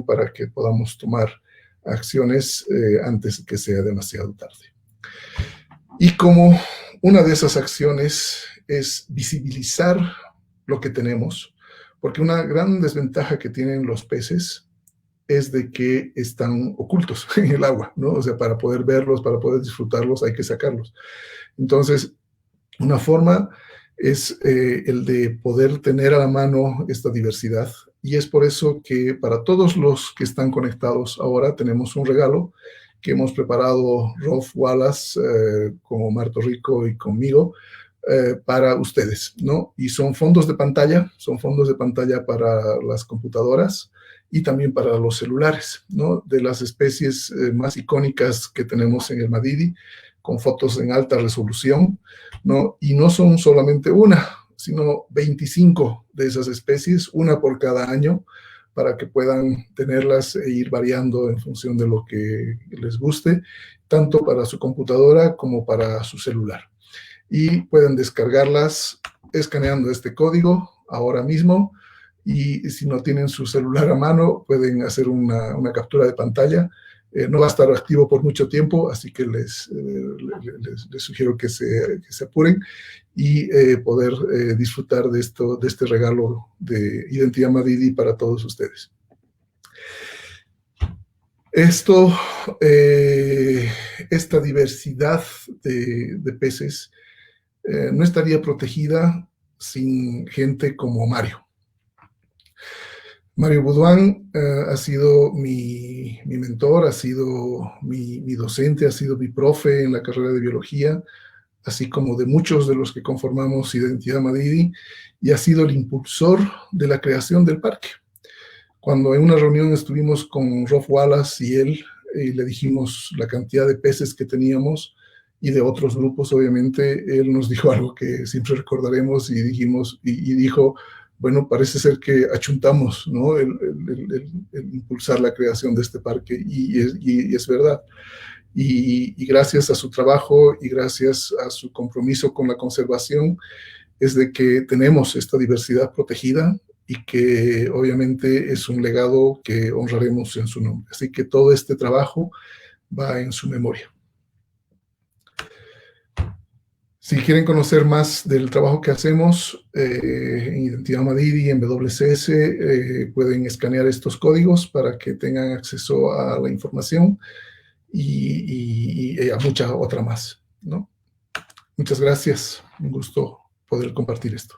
para que podamos tomar acciones antes que sea demasiado tarde. Y como una de esas acciones es visibilizar lo que tenemos, porque una gran desventaja que tienen los peces es de que están ocultos en el agua, ¿no? O sea, para poder verlos, para poder disfrutarlos, hay que sacarlos. Entonces, una forma es el de poder tener a la mano esta diversidad, y es por eso que para todos los que están conectados ahora tenemos un regalo que hemos preparado Rolf Wallace con Omar Torrico y conmigo para ustedes, ¿no? Y son fondos de pantalla para las computadoras y también para los celulares, ¿no? De las especies más icónicas que tenemos en el Madidi, con fotos en alta resolución, ¿no? Y no son solamente una, sino 25 de esas especies, una por cada año, para que puedan tenerlas e ir variando en función de lo que les guste, tanto para su computadora como para su celular. Y pueden descargarlas escaneando este código ahora mismo, y si no tienen su celular a mano, pueden hacer una captura de pantalla. No va a estar activo por mucho tiempo, así que les sugiero que se apuren y poder disfrutar de este regalo de Identidad Madidi para todos ustedes. Esta diversidad de peces no estaría protegida sin gente como Mario. Mario Boudouin ha sido mi mentor, ha sido mi docente, ha sido mi profe en la carrera de biología, así como de muchos de los que conformamos Identidad Madidi, y ha sido el impulsor de la creación del parque. Cuando en una reunión estuvimos con Rolf Wallace y él, le dijimos la cantidad de peces que teníamos, y de otros grupos, obviamente, él nos dijo algo que siempre recordaremos, y dijo, bueno, parece ser que achuntamos, ¿no? el impulsar la creación de este parque, y es verdad. Y gracias a su trabajo y gracias a su compromiso con la conservación, es de que tenemos esta diversidad protegida, y que obviamente es un legado que honraremos en su nombre. Así que todo este trabajo va en su memoria. Si quieren conocer más del trabajo que hacemos en Identidad Madidi, en WCS, pueden escanear estos códigos para que tengan acceso a la información y a mucha otra más, ¿no? Muchas gracias. Un gusto poder compartir esto.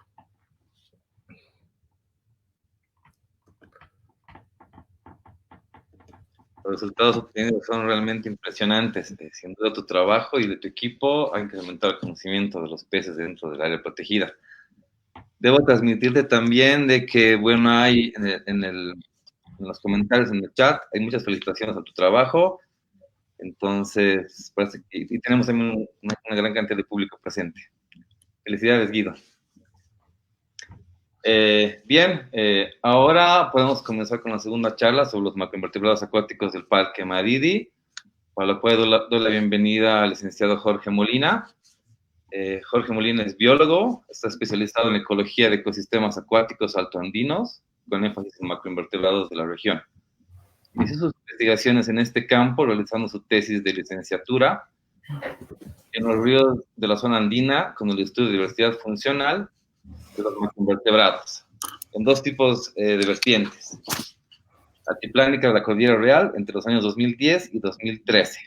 Los resultados obtenidos son realmente impresionantes. Sin duda, tu trabajo y de tu equipo ha incrementado el conocimiento de los peces dentro del área protegida. Debo transmitirte también de que, bueno, hay en los comentarios, en el chat, hay muchas felicitaciones a tu trabajo. Entonces, parece que y tenemos también una gran cantidad de público presente. Felicidades, Guido. Bien, ahora podemos comenzar con la segunda charla sobre los macroinvertebrados acuáticos del Parque Madidi, para lo cual doy la bienvenida al licenciado Jorge Molina. Jorge Molina es biólogo, está especializado en ecología de ecosistemas acuáticos altoandinos, con énfasis en macroinvertebrados de la región. Inició sus investigaciones en este campo realizando su tesis de licenciatura en los ríos de la zona andina con el estudio de diversidad funcional de los macroinvertebrados, en dos tipos de vertientes: altiplánica de la Cordillera Real entre los años 2010 y 2013.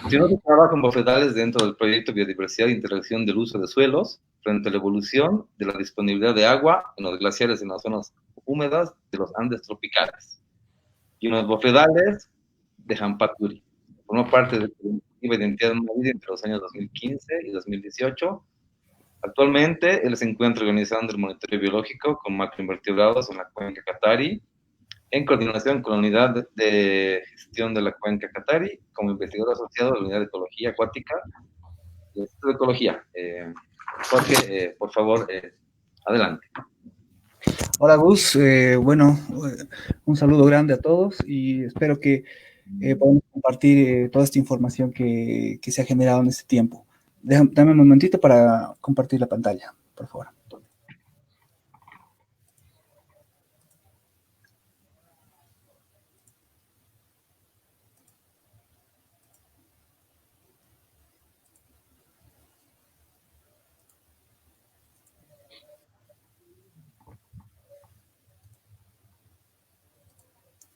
Continuó su trabajo en bofedales dentro del proyecto Biodiversidad e Interacción del Uso de Suelos frente a la evolución de la disponibilidad de agua en los glaciares en las zonas húmedas de los Andes tropicales y unos bofedales de Jampaturi. Formó parte de la identidad de Madrid entre los años 2015 y 2018. Actualmente, él se encuentra organizando el monitoreo biológico con macroinvertebrados en la cuenca Catari, en coordinación con la unidad de gestión de la cuenca Catari, como investigador asociado de la unidad de ecología acuática y el Instituto de Ecología. Jorge, por favor, adelante. Hola Gus, bueno, un saludo grande a todos y espero que podamos compartir toda esta información que se ha generado en este tiempo. Dame un momentito para compartir la pantalla, por favor.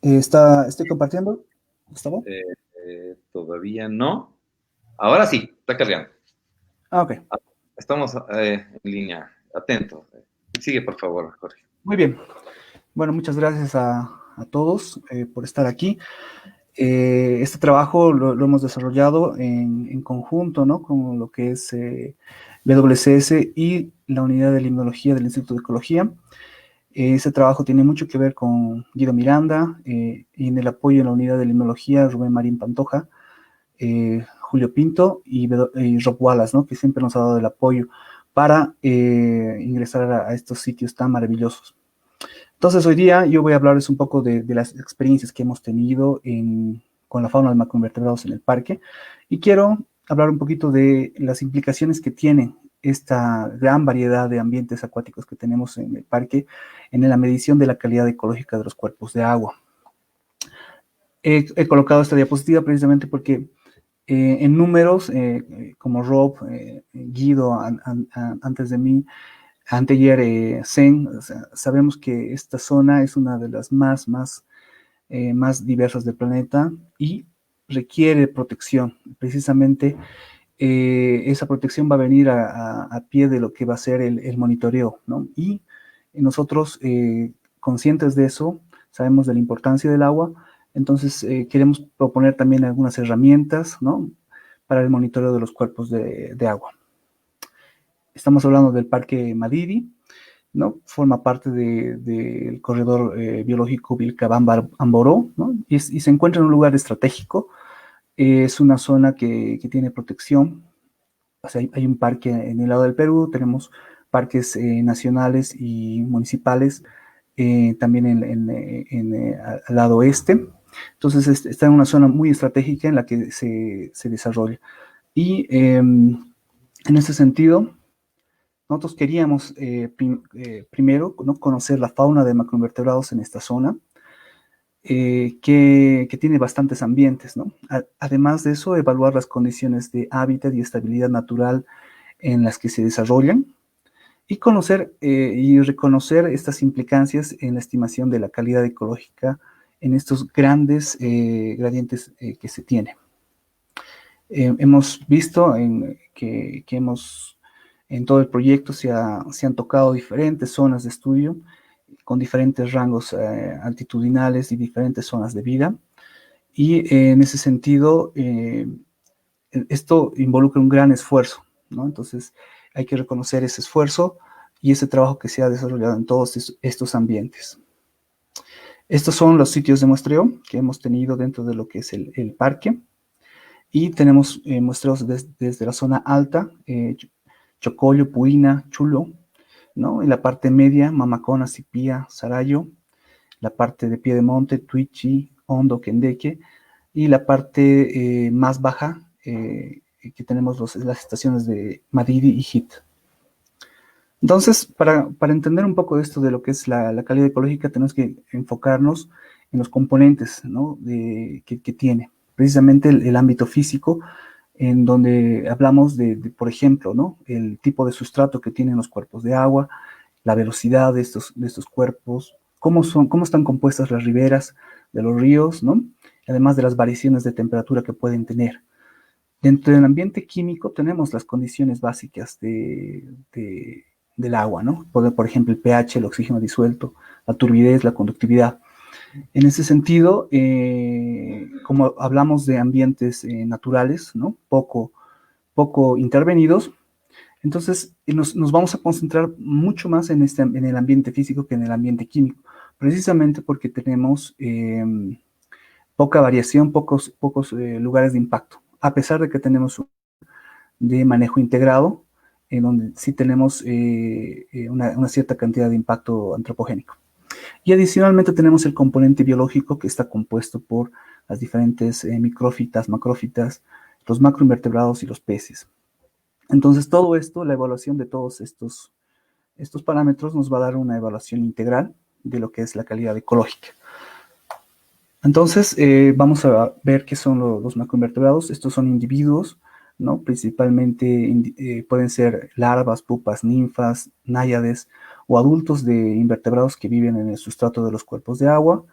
¿Estoy compartiendo, Gustavo? Todavía no. Ahora sí, está cargando. Ok. Estamos en línea. Atentos. Sigue, por favor, Jorge. Muy bien. Bueno, muchas gracias a todos por estar aquí. Este trabajo lo hemos desarrollado en conjunto, ¿no? Con lo que es WCS y la unidad de limnología del Instituto de Ecología. Ese trabajo tiene mucho que ver con Guido Miranda y en el apoyo en la unidad de limnología Rubén Marín Pantoja, Julio Pinto y Rob Wallace, ¿no? Que siempre nos ha dado el apoyo para ingresar a estos sitios tan maravillosos. Entonces, hoy día yo voy a hablarles un poco de las experiencias que hemos tenido con la fauna de macroinvertebrados en el parque y quiero hablar un poquito de las implicaciones que tiene esta gran variedad de ambientes acuáticos que tenemos en el parque en la medición de la calidad ecológica de los cuerpos de agua. He colocado esta diapositiva precisamente porque en números, como Rob, Guido antes de mí, anteayer Zen, o sea, sabemos que esta zona es una de las más diversas del planeta y requiere protección. Precisamente esa protección va a venir a pie de lo que va a ser el monitoreo, ¿no? Y nosotros, conscientes de eso, sabemos de la importancia del agua, entonces queremos proponer también algunas herramientas, ¿no? Para el monitoreo de los cuerpos de agua. Estamos hablando del Parque Madidi, ¿no? Forma parte del corredor biológico Vilcabamba-Amboró, ¿no? Y se encuentra en un lugar estratégico. Es una zona que tiene protección. O sea, hay un parque en el lado del Perú, tenemos parques nacionales y municipales también al lado oeste. Entonces, está en una zona muy estratégica en la que se desarrolla. Y en ese sentido, nosotros queríamos primero, ¿no? Conocer la fauna de macroinvertebrados en esta zona, que tiene bastantes ambientes, ¿no? Además de eso, evaluar las condiciones de hábitat y estabilidad natural en las que se desarrollan y conocer y reconocer estas implicancias en la estimación de la calidad ecológica en estos grandes gradientes que se tiene. Hemos visto que en todo el proyecto se han tocado diferentes zonas de estudio con diferentes rangos altitudinales y diferentes zonas de vida. Y en ese sentido, esto involucra un gran esfuerzo, ¿no? Entonces, hay que reconocer ese esfuerzo y ese trabajo que se ha desarrollado en todos estos ambientes. Estos son los sitios de muestreo que hemos tenido dentro de lo que es el parque. Y tenemos muestreos desde la zona alta, Chocollo, Puina, Chulo, ¿no? En la parte media, Mamacona, Sipía, Sarayo, la parte de Piedemonte, Tuichi, Hondo, Quendeque, y la parte más baja, que tenemos las estaciones de Madidi y Hit. Entonces, para entender un poco esto de lo que es la calidad ecológica, tenemos que enfocarnos en los componentes, ¿no? que tiene. Precisamente el ámbito físico, en donde hablamos por ejemplo, ¿no? El tipo de sustrato que tienen los cuerpos de agua, la velocidad de estos cuerpos, cómo están compuestas las riberas de los ríos, ¿no? Además de las variaciones de temperatura que pueden tener. Dentro del ambiente químico tenemos las condiciones básicas de del agua, ¿no? Por ejemplo, el pH, el oxígeno disuelto, la turbidez, la conductividad. En ese sentido, como hablamos de ambientes naturales, ¿no? Poco intervenidos, entonces nos vamos a concentrar mucho más en el ambiente físico que en el ambiente químico, precisamente porque tenemos poca variación, pocos lugares de impacto, a pesar de que tenemos de manejo integrado, en donde sí tenemos una cierta cantidad de impacto antropogénico. Y adicionalmente tenemos el componente biológico, que está compuesto por las diferentes micrófitas, macrófitas, los macroinvertebrados y los peces. Entonces, todo esto, la evaluación de todos estos parámetros nos va a dar una evaluación integral de lo que es la calidad ecológica. Entonces, vamos a ver qué son los macroinvertebrados. Estos son individuos, ¿no? Principalmente pueden ser larvas, pupas, ninfas, náyades o adultos de invertebrados que viven en el sustrato de los cuerpos de agua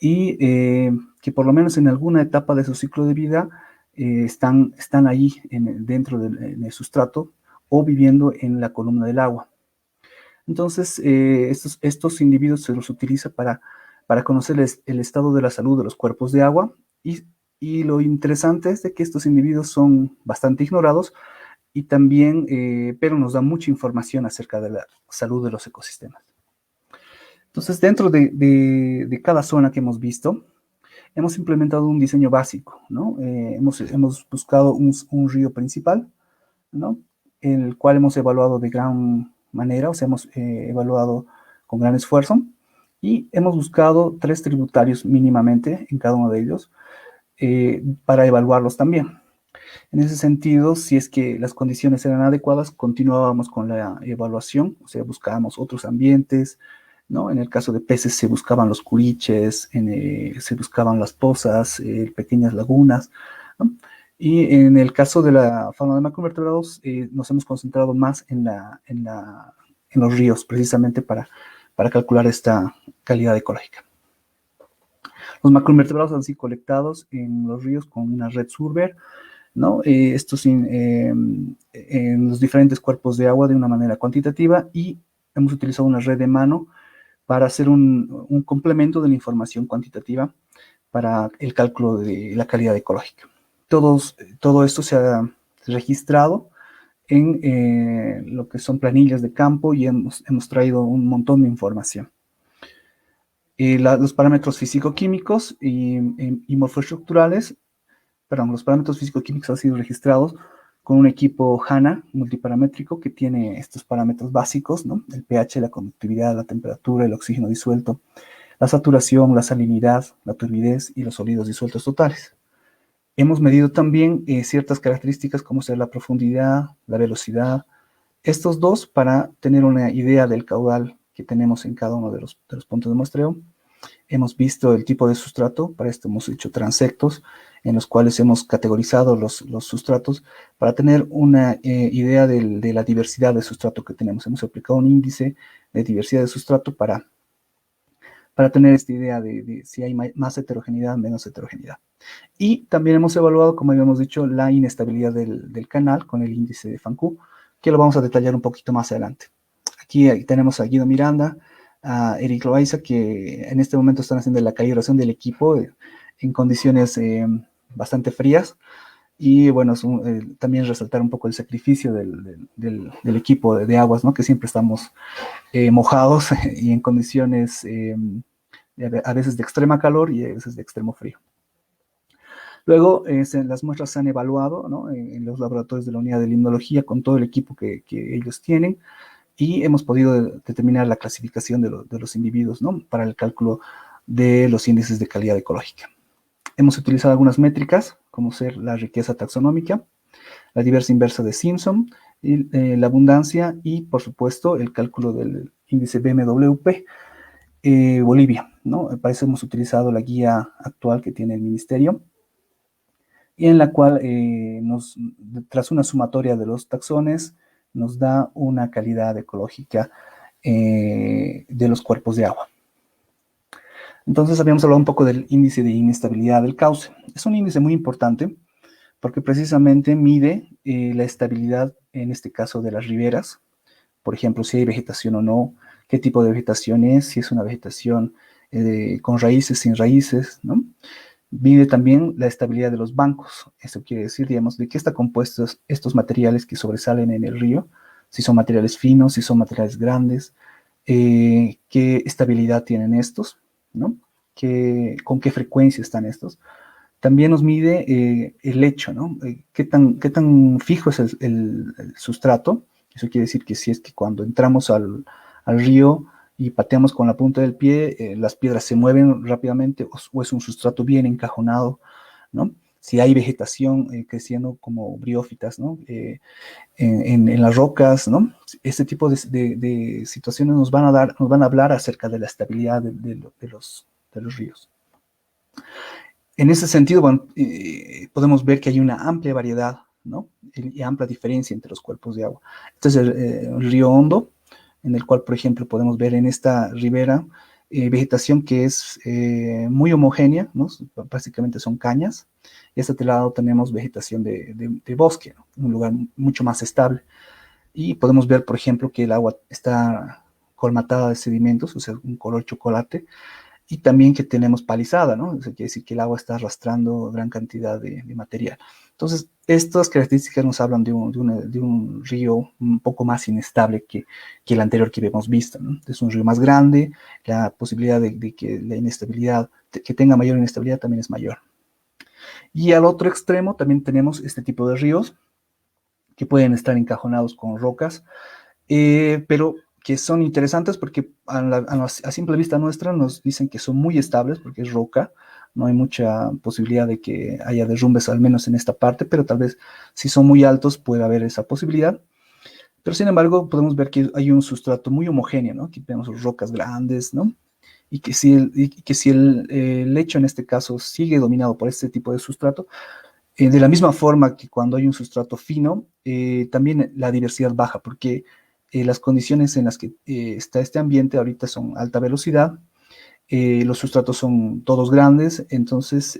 y que por lo menos en alguna etapa de su ciclo de vida están ahí dentro del sustrato o viviendo en la columna del agua. Entonces, estos individuos se los utiliza para conocer el estado de la salud de los cuerpos de agua y lo interesante es de que estos individuos son bastante ignorados y también, pero nos da mucha información acerca de la salud de los ecosistemas. Entonces, dentro de cada zona que hemos visto, hemos implementado un diseño básico, ¿no? Hemos buscado un río principal, ¿no? El cual hemos evaluado de gran manera, o sea, hemos evaluado con gran esfuerzo y hemos buscado 3 tributarios mínimamente en cada uno de ellos para evaluarlos también. En ese sentido, si es que las condiciones eran adecuadas, continuábamos con la evaluación, o sea, buscábamos otros ambientes, ¿no? En el caso de peces se buscaban los curiches, se buscaban las pozas, pequeñas lagunas, ¿no? Y en el caso de la fauna de macroinvertebrados, nos hemos concentrado más en los ríos, precisamente para calcular esta calidad ecológica. Los macroinvertebrados han sido colectados en los ríos con una red Surver, ¿no? Estos en los diferentes cuerpos de agua de una manera cuantitativa y hemos utilizado una red de mano para hacer un complemento de la información cuantitativa para el cálculo de la calidad ecológica. Todo esto se ha registrado en lo que son planillas de campo y hemos traído un montón de información. Los parámetros físico-químicos y morfoestructurales, perdón, los parámetros físico-químicos han sido registrados con un equipo HANA multiparamétrico que tiene estos parámetros básicos, ¿no? El pH, la conductividad, la temperatura, el oxígeno disuelto, la saturación, la salinidad, la turbidez y los sólidos disueltos totales. Hemos medido también ciertas características como ser la profundidad, la velocidad, estos dos para tener una idea del caudal que tenemos en cada uno de los puntos de muestreo. Hemos visto el tipo de sustrato, para esto hemos hecho transectos en los cuales hemos categorizado los sustratos para tener una idea de la diversidad de sustrato que tenemos. Hemos aplicado un índice de diversidad de sustrato para tener esta idea de si hay más heterogeneidad, menos heterogeneidad. Y también hemos evaluado, como habíamos dicho, la inestabilidad del canal con el índice de Fancú, que lo vamos a detallar un poquito más adelante. Aquí tenemos a Guido Miranda, a Eric Loaiza, que en este momento están haciendo la calibración del equipo en condiciones bastante frías. Y bueno, también resaltar un poco el sacrificio del equipo de aguas, ¿no? Que siempre estamos mojados y en condiciones a veces de extrema calor y a veces de extremo frío. Luego, las muestras se han evaluado, ¿no? En los laboratorios de la unidad de limnología con todo el equipo que ellos tienen y hemos podido determinar la clasificación de los individuos, ¿no? Para el cálculo de los índices de calidad ecológica. Hemos utilizado algunas métricas, como ser la riqueza taxonómica, la diversa inversa de Simpson, la abundancia y, por supuesto, el cálculo del índice BMWP, Bolivia, ¿no? Para eso hemos utilizado la guía actual que tiene el ministerio, y en la cual, tras una sumatoria de los taxones, nos da una calidad ecológica de los cuerpos de agua. Entonces, habíamos hablado un poco del índice de inestabilidad del cauce. Es un índice muy importante porque precisamente mide la estabilidad, en este caso, de las riberas, por ejemplo, si hay vegetación o no, qué tipo de vegetación es, si es una vegetación con raíces, sin raíces, ¿no? Mide también la estabilidad de los bancos. Eso quiere decir, digamos, de qué están compuestos estos materiales que sobresalen en el río, si son materiales finos, si son materiales grandes, qué estabilidad tienen estos, ¿no? Con qué frecuencia están estos. También nos mide el lecho, ¿no? Qué tan fijo es el sustrato. Eso quiere decir que si es que cuando entramos al río y pateamos con la punta del pie, las piedras se mueven rápidamente o es un sustrato bien encajonado, ¿no? Si hay vegetación creciendo como briófitas, ¿no? En las rocas, ¿no? Este tipo de situaciones nos van a hablar acerca de la estabilidad de los ríos. En ese sentido, bueno, podemos ver que hay una amplia variedad, ¿no? Y amplia diferencia entre los cuerpos de agua. Este es el río Hondo, en el cual, por ejemplo, podemos ver en esta ribera vegetación que es muy homogénea, ¿no? Básicamente son cañas. Y a este lado tenemos vegetación de bosque, ¿no? Un lugar mucho más estable. Y podemos ver, por ejemplo, que el agua está colmatada de sedimentos, o sea, un color chocolate, y también que tenemos palizada, ¿no? Eso quiere decir que el agua está arrastrando gran cantidad de material. Entonces, estas características nos hablan de un río un poco más inestable que el anterior que habíamos visto, ¿no? Es un río más grande, la posibilidad de que la inestabilidad, que tenga mayor inestabilidad también es mayor. Y al otro extremo también tenemos este tipo de ríos que pueden estar encajonados con rocas, pero que son interesantes porque a simple vista nuestra nos dicen que son muy estables porque es roca, no hay mucha posibilidad de que haya derrumbes al menos en esta parte, pero tal vez si son muy altos puede haber esa posibilidad. Pero sin embargo podemos ver que hay un sustrato muy homogéneo, ¿no? Aquí tenemos rocas grandes, ¿no? Y que si el lecho en este caso sigue dominado por este tipo de sustrato, de la misma forma que cuando hay un sustrato fino, también la diversidad baja, porque las condiciones en las que está este ambiente ahorita son alta velocidad, los sustratos son todos grandes, entonces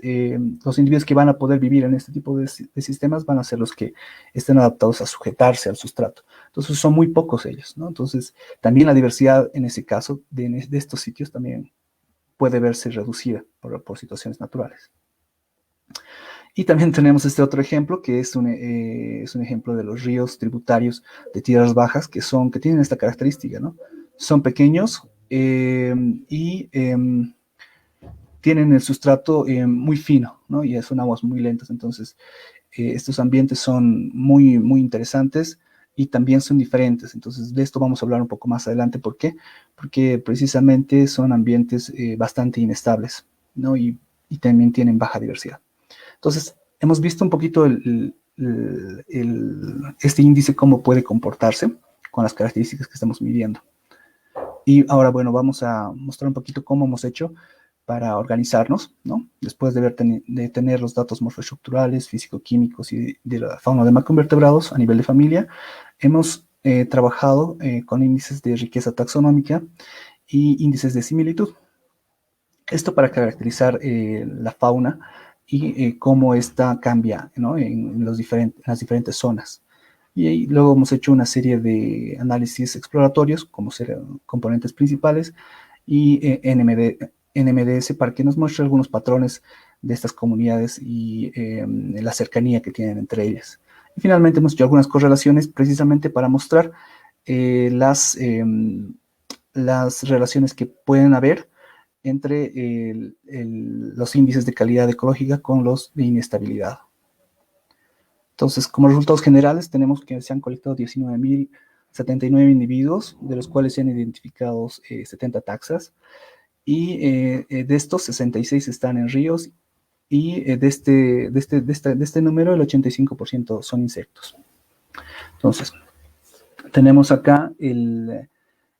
los individuos que van a poder vivir en este tipo de sistemas van a ser los que estén adaptados a sujetarse al sustrato. Entonces son muy pocos ellos, ¿no? Entonces también la diversidad en ese caso de estos sitios también puede verse reducida por situaciones naturales. Y también tenemos este otro ejemplo, que es un ejemplo de los ríos tributarios de tierras bajas, que tienen esta característica, ¿no? Son pequeños y tienen el sustrato muy fino, ¿no? Y son aguas muy lentas, entonces estos ambientes son muy, muy interesantes y también son diferentes. Entonces de esto vamos a hablar un poco más adelante. ¿Por qué? Porque precisamente son ambientes bastante inestables, ¿no? Y también tienen baja diversidad. Entonces, hemos visto un poquito este índice, cómo puede comportarse con las características que estamos midiendo. Y ahora, bueno, vamos a mostrar un poquito cómo hemos hecho para organizarnos, ¿no? Después de tener los datos morfoestructurales, físico-químicos y de la fauna de macroinvertebrados a nivel de familia, hemos trabajado con índices de riqueza taxonómica y índices de similitud. Esto para caracterizar la fauna y cómo esta cambia, ¿no? en las diferentes zonas. Y ahí luego hemos hecho una serie de análisis exploratorios, como serán componentes principales, y NMDS para que nos muestre algunos patrones de estas comunidades y la cercanía que tienen entre ellas. Y finalmente hemos hecho algunas correlaciones precisamente para mostrar las relaciones que pueden haber entre los índices de calidad ecológica con los de inestabilidad. Entonces, como resultados generales, tenemos que se han colectado 19.079 individuos, de los cuales se han identificado 70 taxas, y de estos 66 están en ríos, y de este número el 85% son insectos. Entonces, tenemos acá el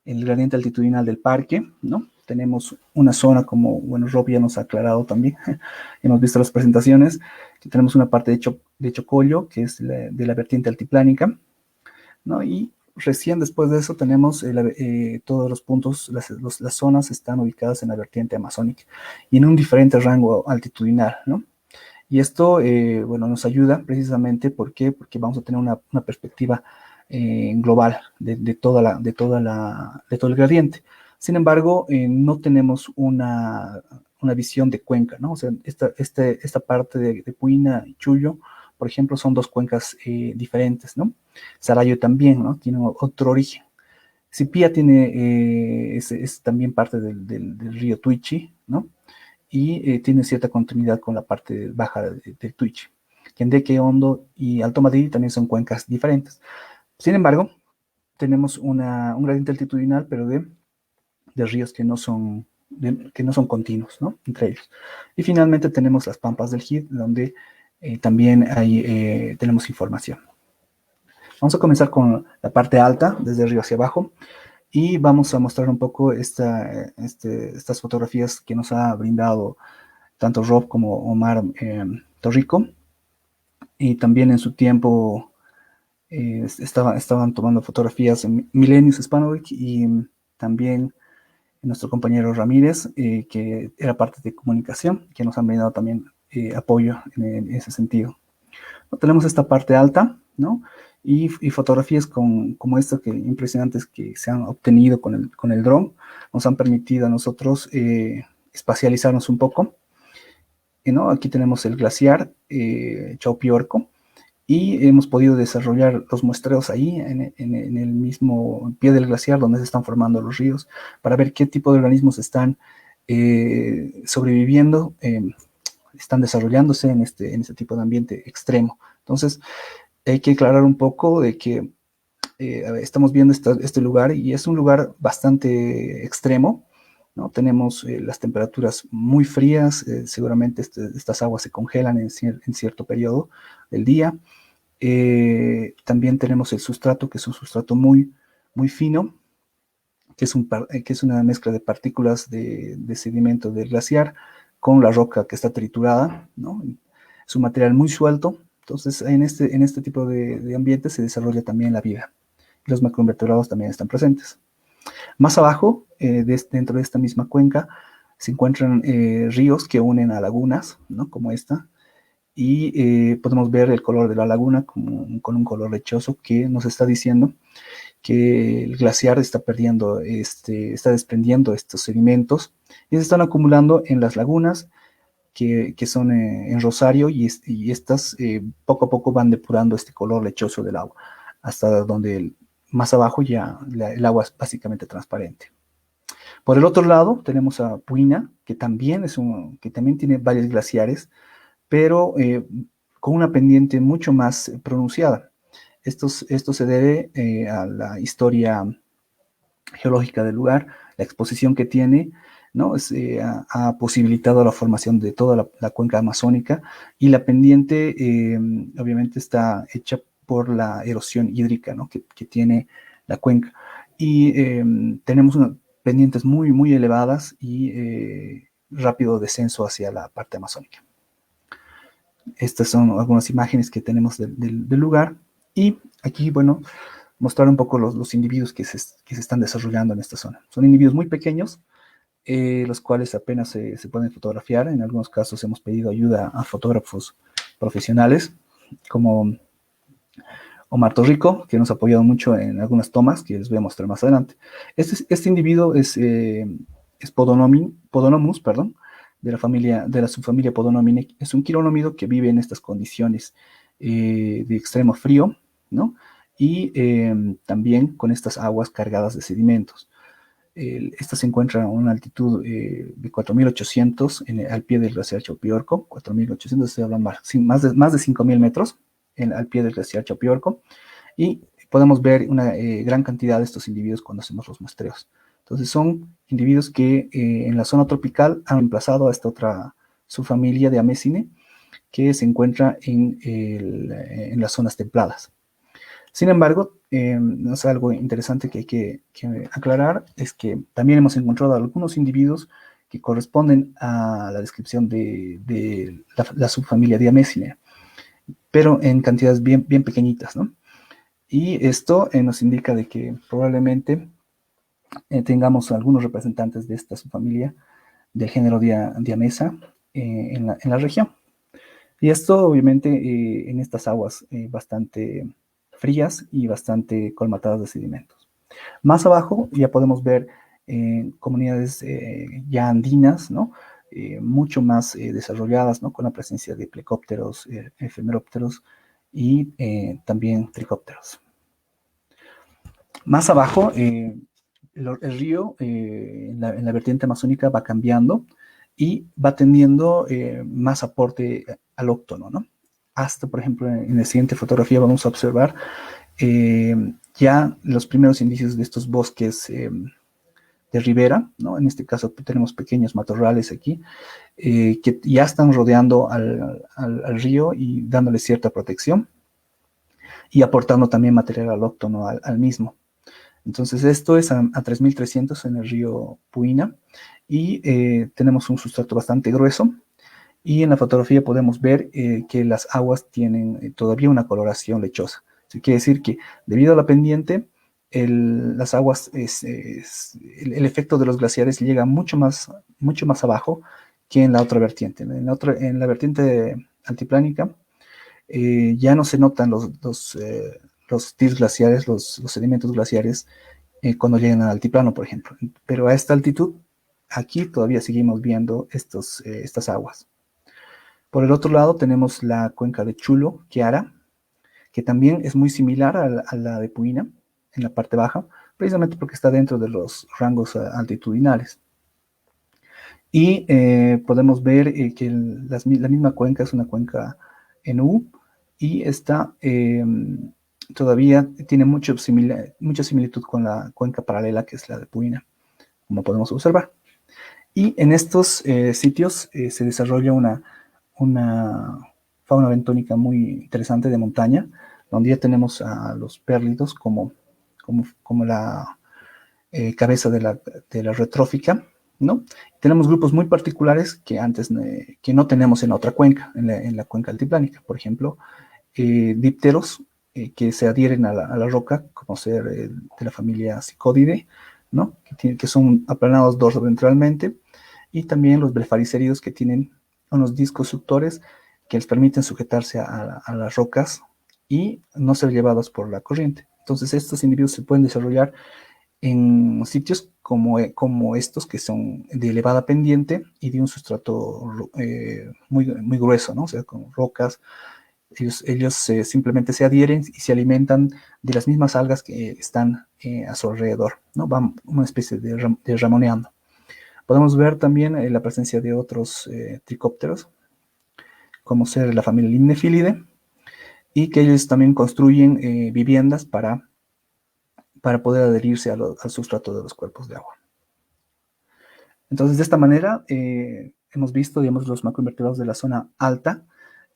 gradiente altitudinal del parque, ¿no? Tenemos una zona, como, bueno, Rob ya nos ha aclarado también, hemos visto las presentaciones, que tenemos una parte de Chocollo, que es de la vertiente altiplánica, ¿no? Y recién después de eso tenemos todos los puntos, las zonas están ubicadas en la vertiente amazónica y en un diferente rango altitudinal, ¿no? Y esto, bueno, nos ayuda precisamente, ¿por qué? Porque vamos a tener una perspectiva global de todo el gradiente. Sin embargo, no tenemos una visión de cuenca, ¿no? O sea, esta parte de Puina y Chuyo, por ejemplo, son dos cuencas diferentes, ¿no? Sarayo también, ¿no? Tiene otro origen. Sipía es también parte del río Tuichi, ¿no? Y tiene cierta continuidad con la parte baja del Tuichi. Quendeque, Hondo y Alto Madrid también son cuencas diferentes. Sin embargo, tenemos un gradiente altitudinal, pero de ríos que no son continuos, ¿no? Entre ellos. Y finalmente tenemos las pampas del Jid, donde también tenemos información. Vamos a comenzar con la parte alta, desde arriba hacia abajo, y vamos a mostrar un poco estas fotografías que nos ha brindado tanto Rob como Omar Torrico, y también en su tiempo estaban tomando fotografías en Millennius Hispanovic y también nuestro compañero Ramírez, que era parte de comunicación, que nos han brindado también apoyo en ese sentido. Tenemos esta parte alta, ¿no? Y fotografías como esta, que impresionantes, que se han obtenido con el dron, nos han permitido a nosotros espacializarnos un poco. ¿No? Aquí tenemos el glaciar Chaupiorco, y hemos podido desarrollar los muestreos ahí en el mismo pie del glaciar donde se están formando los ríos, para ver qué tipo de organismos están sobreviviendo, están desarrollándose en este tipo de ambiente extremo. Entonces, hay que aclarar un poco de que estamos viendo este lugar, y es un lugar bastante extremo, ¿no? Tenemos las temperaturas muy frías, seguramente estas aguas se congelan en cierto periodo del día. También tenemos el sustrato, que es un sustrato muy, muy fino, que es una mezcla de partículas de sedimento del glaciar con la roca que está triturada, ¿no? Es un material muy suelto. Entonces, en este tipo de ambiente se desarrolla también la vida. Los macroinvertebrados también están presentes. Más abajo, dentro de esta misma cuenca, se encuentran ríos que unen a lagunas, ¿no? Como esta, y podemos ver el color de la laguna con un color lechoso, que nos está diciendo que el glaciar está desprendiendo estos sedimentos, y se están acumulando en las lagunas que son en Rosario, y estas poco a poco van depurando este color lechoso del agua, hasta donde más abajo ya el agua es básicamente transparente. Por el otro lado tenemos a Puina, que también tiene varios glaciares, pero con una pendiente mucho más pronunciada. Esto se debe a la historia geológica del lugar, la exposición que tiene, ¿no? Ha posibilitado la formación de toda la cuenca amazónica, y la pendiente obviamente está hecha por la erosión hídrica, ¿no? que tiene la cuenca. Y tenemos pendientes muy, muy elevadas y rápido descenso hacia la parte amazónica. Estas son algunas imágenes que tenemos del lugar, y aquí, bueno, mostrar un poco los individuos que se están desarrollando en esta zona. Son individuos muy pequeños, los cuales apenas se pueden fotografiar. En algunos casos hemos pedido ayuda a fotógrafos profesionales, como Omar Torrico, que nos ha apoyado mucho en algunas tomas que les voy a mostrar más adelante. Este individuo es Podonomus, de la subfamilia Podonomine. Es un quironómido que vive en estas condiciones de extremo frío, ¿no? Y también con estas aguas cargadas de sedimentos. Esta se encuentra a una altitud de 4.800 al pie del glaciar Chaupiorco. 4.800, estoy hablando más de 5.000 metros al pie del glaciar Chaupiorco, y podemos ver una gran cantidad de estos individuos cuando hacemos los muestreos. Entonces, son individuos que en la zona tropical han reemplazado a esta otra subfamilia de Amecine, que se encuentra en las zonas templadas. Sin embargo, es algo interesante que hay que aclarar, es que también hemos encontrado algunos individuos que corresponden a la descripción de la subfamilia de Amecine, pero en cantidades bien, bien pequeñitas, ¿no? Y esto nos indica de que probablemente tengamos algunos representantes de esta subfamilia del género Diamesa en la región. Y esto, obviamente, en estas aguas bastante frías y bastante colmatadas de sedimentos. Más abajo ya podemos ver comunidades ya andinas, ¿no? Mucho más desarrolladas, ¿no? Con la presencia de plecópteros, efemerópteros y también tricópteros. Más abajo, el río en la vertiente amazónica va cambiando y va teniendo más aporte alóctono, ¿no? Hasta, por ejemplo, en la siguiente fotografía vamos a observar ya los primeros indicios de estos bosques de ribera, ¿no? En este caso tenemos pequeños matorrales aquí que ya están rodeando al río y dándole cierta protección y aportando también material alóctono al mismo. Entonces esto es a 3.300 en el río Puina y tenemos un sustrato bastante grueso y en la fotografía podemos ver que las aguas tienen todavía una coloración lechosa. Eso quiere decir que debido a la pendiente, las aguas, el efecto de los glaciares llega mucho más abajo que en la otra vertiente. En la vertiente altiplánica ya no se notan los tirs glaciares, los sedimentos glaciares cuando llegan al altiplano, por ejemplo. Pero a esta altitud, aquí todavía seguimos viendo estas aguas. Por el otro lado tenemos la cuenca de Chulo, Chiara, que también es muy similar a la de Puina, en la parte baja, precisamente porque está dentro de los rangos altitudinales. Y podemos ver que la misma cuenca es una cuenca en U y esta todavía tiene mucha similitud con la cuenca paralela que es la de Puina, como podemos observar. Y en estos sitios se desarrolla una fauna bentónica muy interesante de montaña, donde ya tenemos a los pérlidos como la cabeza de la retrófica, ¿no? Tenemos grupos muy particulares que antes que no tenemos en la otra cuenca, en la cuenca altiplánica. Por ejemplo, dípteros que se adhieren a la roca, como ser de la familia Psicodidae, ¿no? Que son aplanados dorsoventralmente, y también los blefaricéridos que tienen unos discos suctores que les permiten sujetarse a las rocas y no ser llevados por la corriente. Entonces estos individuos se pueden desarrollar en sitios como estos que son de elevada pendiente y de un sustrato muy, muy grueso, ¿no? O sea, con rocas. Ellos simplemente se adhieren y se alimentan de las mismas algas que están a su alrededor, ¿no? Van una especie de ramoneando. Podemos ver también la presencia de otros tricópteros, como ser la familia Limnephilidae, y que ellos también construyen viviendas para poder adherirse al sustrato de los cuerpos de agua. Entonces, de esta manera, hemos visto, digamos, los macroinvertebrados de la zona alta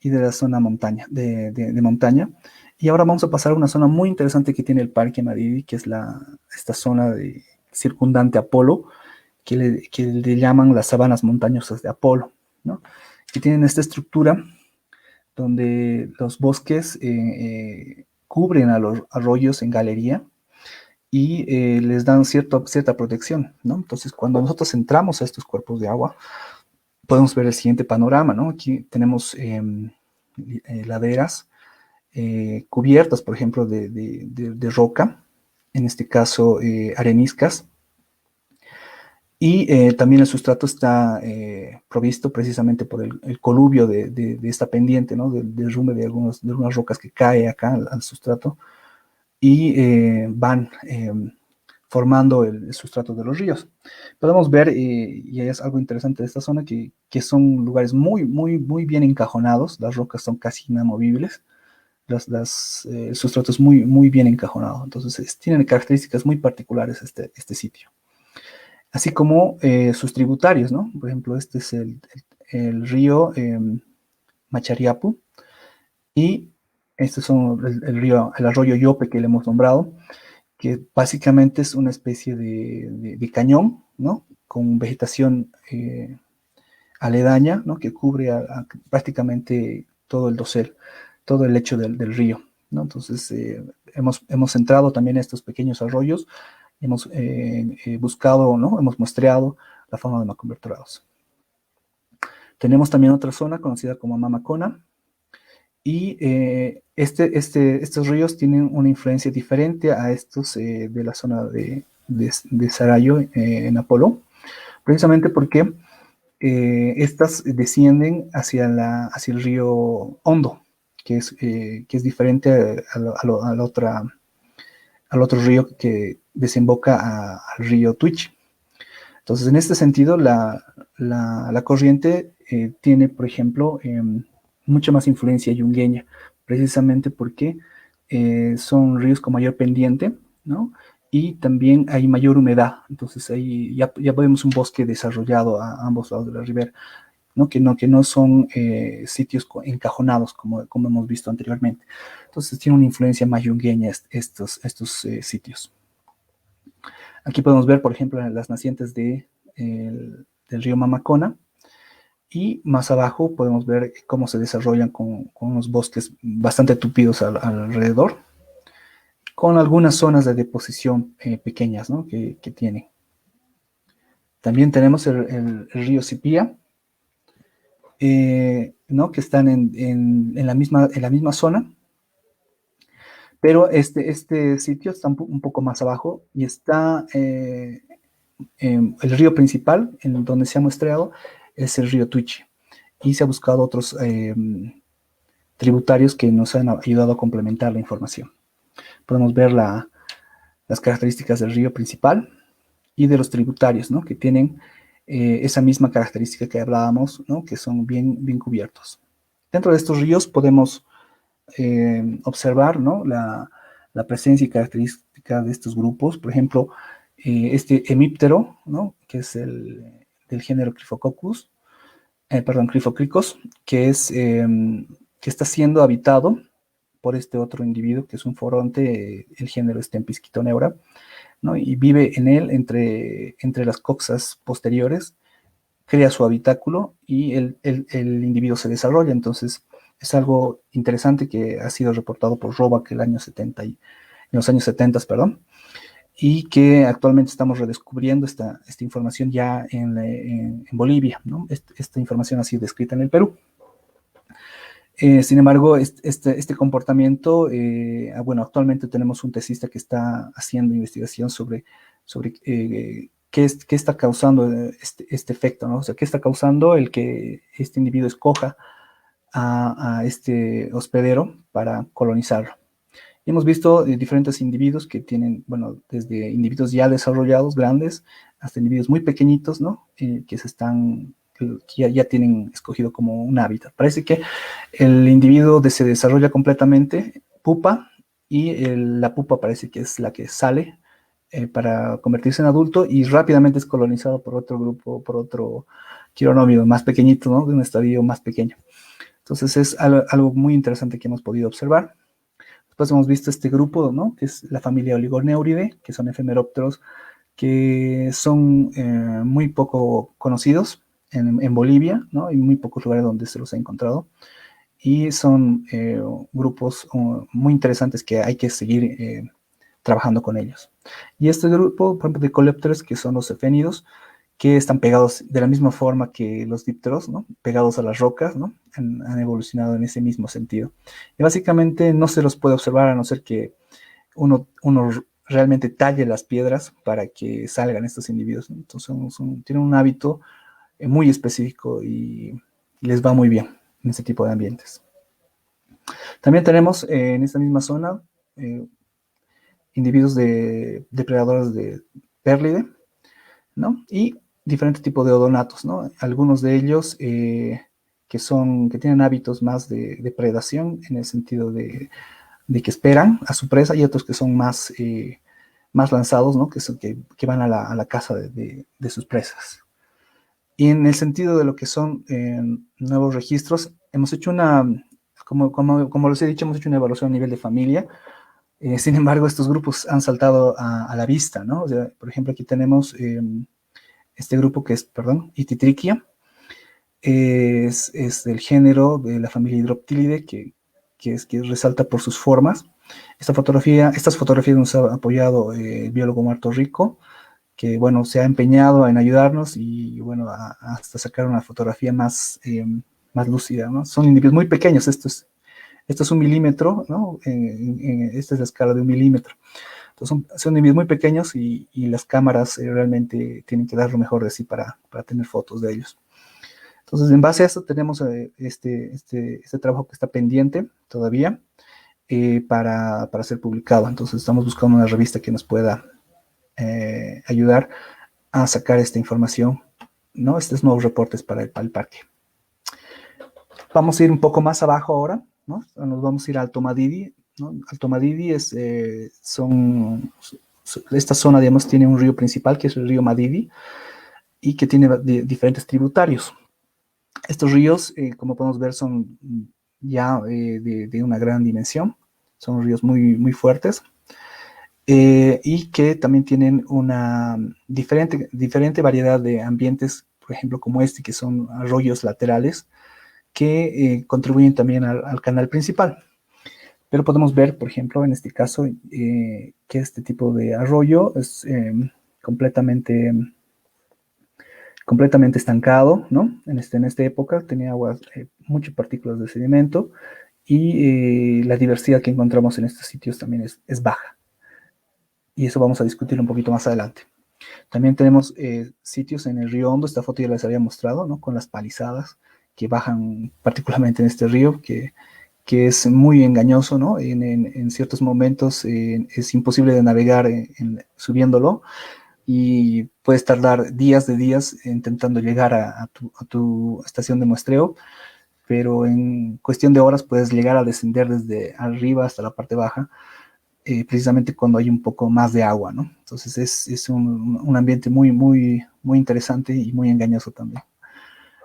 y de la zona montaña, de montaña. Y ahora vamos a pasar a una zona muy interesante que tiene el Parque Madidi, que es esta zona circundante a Apolo, que le llaman las sabanas montañosas de Apolo, ¿no? Que tienen esta estructura donde los bosques cubren a los arroyos en galería y les dan cierta protección, ¿no? Entonces, cuando nosotros entramos a estos cuerpos de agua, podemos ver el siguiente panorama, ¿no? Aquí tenemos laderas cubiertas, por ejemplo, de roca, en este caso areniscas, y también el sustrato está provisto precisamente por el coluvio de esta pendiente, ¿no? Del derrumbe de algunas rocas que cae acá al sustrato y van formando el sustrato de los ríos. Podemos ver, y es algo interesante de esta zona, que son lugares muy, muy, muy bien encajonados. Las rocas son casi inamovibles. El sustrato es muy, muy bien encajonado. Entonces, tienen características muy particulares este sitio. Así como sus tributarios, ¿no? Por ejemplo, este es el río Machariapu y este es el arroyo Yope que le hemos nombrado, que básicamente es una especie de cañón, ¿no? Con vegetación aledaña, ¿no? Que cubre prácticamente todo el dosel, todo el lecho del río, ¿no? Entonces, hemos entrado también a estos pequeños arroyos, hemos buscado, ¿no? Hemos muestreado la fauna de macroinvertebrados. Tenemos también otra zona conocida como Mamacona, Y estos ríos tienen una influencia diferente a estos de la zona de Sarayo, en Apolo, precisamente porque estas descienden hacia el río Hondo, que es diferente al otro río que desemboca al río Twitch. Entonces, en este sentido, la corriente tiene, por ejemplo, mucha más influencia yungueña, precisamente porque son ríos con mayor pendiente, ¿no? Y también hay mayor humedad. Entonces, ahí ya vemos un bosque desarrollado a ambos lados de la ribera, ¿no? Que no son sitios encajonados como hemos visto anteriormente. Entonces, tiene una influencia más yungueña estos sitios. Aquí podemos ver, por ejemplo, las nacientes del río Mamacona, y más abajo podemos ver cómo se desarrollan con unos bosques bastante tupidos alrededor, con algunas zonas de deposición pequeñas, ¿no? que tienen. También tenemos el río Sipía, ¿no? que están en la misma zona, pero este sitio está un poco más abajo y está el río principal en donde se ha muestreado es el río Tuichi, y se ha buscado otros tributarios que nos han ayudado a complementar la información. Podemos ver las características del río principal y de los tributarios, ¿no? que tienen esa misma característica que hablábamos, ¿no? que son bien cubiertos. Dentro de estos ríos podemos observar, ¿no? la presencia y característica de estos grupos. Por ejemplo, este hemíptero, ¿no? que es del género Cryphococcus, Cryphocricos, que está siendo habitado por este otro individuo, que es un foronte, el género Stempis chitoneura, ¿no? y vive en él entre las coxas posteriores, crea su habitáculo y el individuo se desarrolla. Entonces, es algo interesante que ha sido reportado por Roback en los años 70, perdón, y que actualmente estamos redescubriendo esta información ya en Bolivia, ¿no? Esta información ha sido descrita en el Perú. Sin embargo, este comportamiento, bueno, actualmente tenemos un tesista que está haciendo investigación sobre qué está causando este efecto, ¿no? O sea, qué está causando el que este individuo escoja a este hospedero para colonizarlo. Y hemos visto diferentes individuos que tienen, bueno, desde individuos ya desarrollados, grandes, hasta individuos muy pequeñitos, ¿no? Que ya tienen escogido como un hábitat. Parece que el individuo se desarrolla completamente, pupa, y la pupa parece que es la que sale para convertirse en adulto, y rápidamente es colonizado por otro grupo, por otro quironómido más pequeñito, ¿no? De un estadio más pequeño. Entonces es algo muy interesante que hemos podido observar. Después hemos visto este grupo, ¿no? que es la familia Oligoneuridae, que son efemerópteros que son muy poco conocidos en Bolivia, ¿no? Hay muy pocos lugares donde se los ha encontrado, y son grupos muy interesantes que hay que seguir trabajando con ellos. Y este grupo, por ejemplo, de coleópteros, que son los efénidos, que están pegados de la misma forma que los dípteros, ¿no? Pegados a las rocas, ¿no? Han evolucionado en ese mismo sentido. Y básicamente no se los puede observar a no ser que uno realmente talle las piedras para que salgan estos individuos, ¿no? Entonces tienen un hábito muy específico y les va muy bien en este tipo de ambientes. También tenemos en esta misma zona individuos de depredadores de Perlide, ¿no? Y diferentes tipos de odonatos, ¿no? Algunos de ellos que tienen hábitos más de predación, en el sentido de que esperan a su presa, y otros que son más lanzados, ¿no? Que van a la caza de sus presas. Y en el sentido de lo que son nuevos registros, hemos hecho como les he dicho, hemos hecho una evaluación a nivel de familia. Sin embargo, estos grupos han saltado a la vista, ¿no? O sea, por ejemplo, aquí tenemos este grupo que es, Ititrichia, es del género de la familia Hydroptilidae, que resalta por sus formas. Estas fotografías nos ha apoyado el biólogo Marto Rico, que, bueno, se ha empeñado en ayudarnos y, bueno, hasta sacar una fotografía más lúcida, ¿no? Son individuos muy pequeños estos Esto es 1 milímetro, ¿no? Esta es la escala de 1 milímetro. Entonces son niveles muy pequeños y las cámaras realmente tienen que dar lo mejor de sí para tener fotos de ellos. Entonces, en base a esto tenemos este trabajo que está pendiente todavía para ser publicado. Entonces, estamos buscando una revista que nos pueda ayudar a sacar esta información, ¿no? Estos nuevos reportes para el parque. Vamos a ir un poco más abajo ahora, ¿no? Nos vamos a ir a Alto Madidi, ¿no? Alto Madidi esta zona, digamos, tiene un río principal, que es el río Madidi, y que tiene diferentes tributarios. Estos ríos, como podemos ver, son ya de una gran dimensión, son ríos muy, muy fuertes, y que también tienen una diferente variedad de ambientes, por ejemplo, como este, que son arroyos laterales, que contribuyen también al canal principal. Pero podemos ver, por ejemplo, en este caso, que este tipo de arroyo es completamente estancado, ¿no? En esta época tenía aguas, muchas partículas de sedimento, y la diversidad que encontramos en estos sitios también es baja. Y eso vamos a discutir un poquito más adelante. También tenemos sitios en el río Hondo, esta foto ya les había mostrado, ¿no? Con las palizadas que bajan particularmente en este río, que es muy engañoso, ¿no? En ciertos momentos es imposible de navegar subiéndolo, y puedes tardar días de días intentando llegar a tu estación de muestreo, pero en cuestión de horas puedes llegar a descender desde arriba hasta la parte baja, precisamente cuando hay un poco más de agua, ¿no? Entonces es un ambiente muy, muy, muy interesante y muy engañoso también.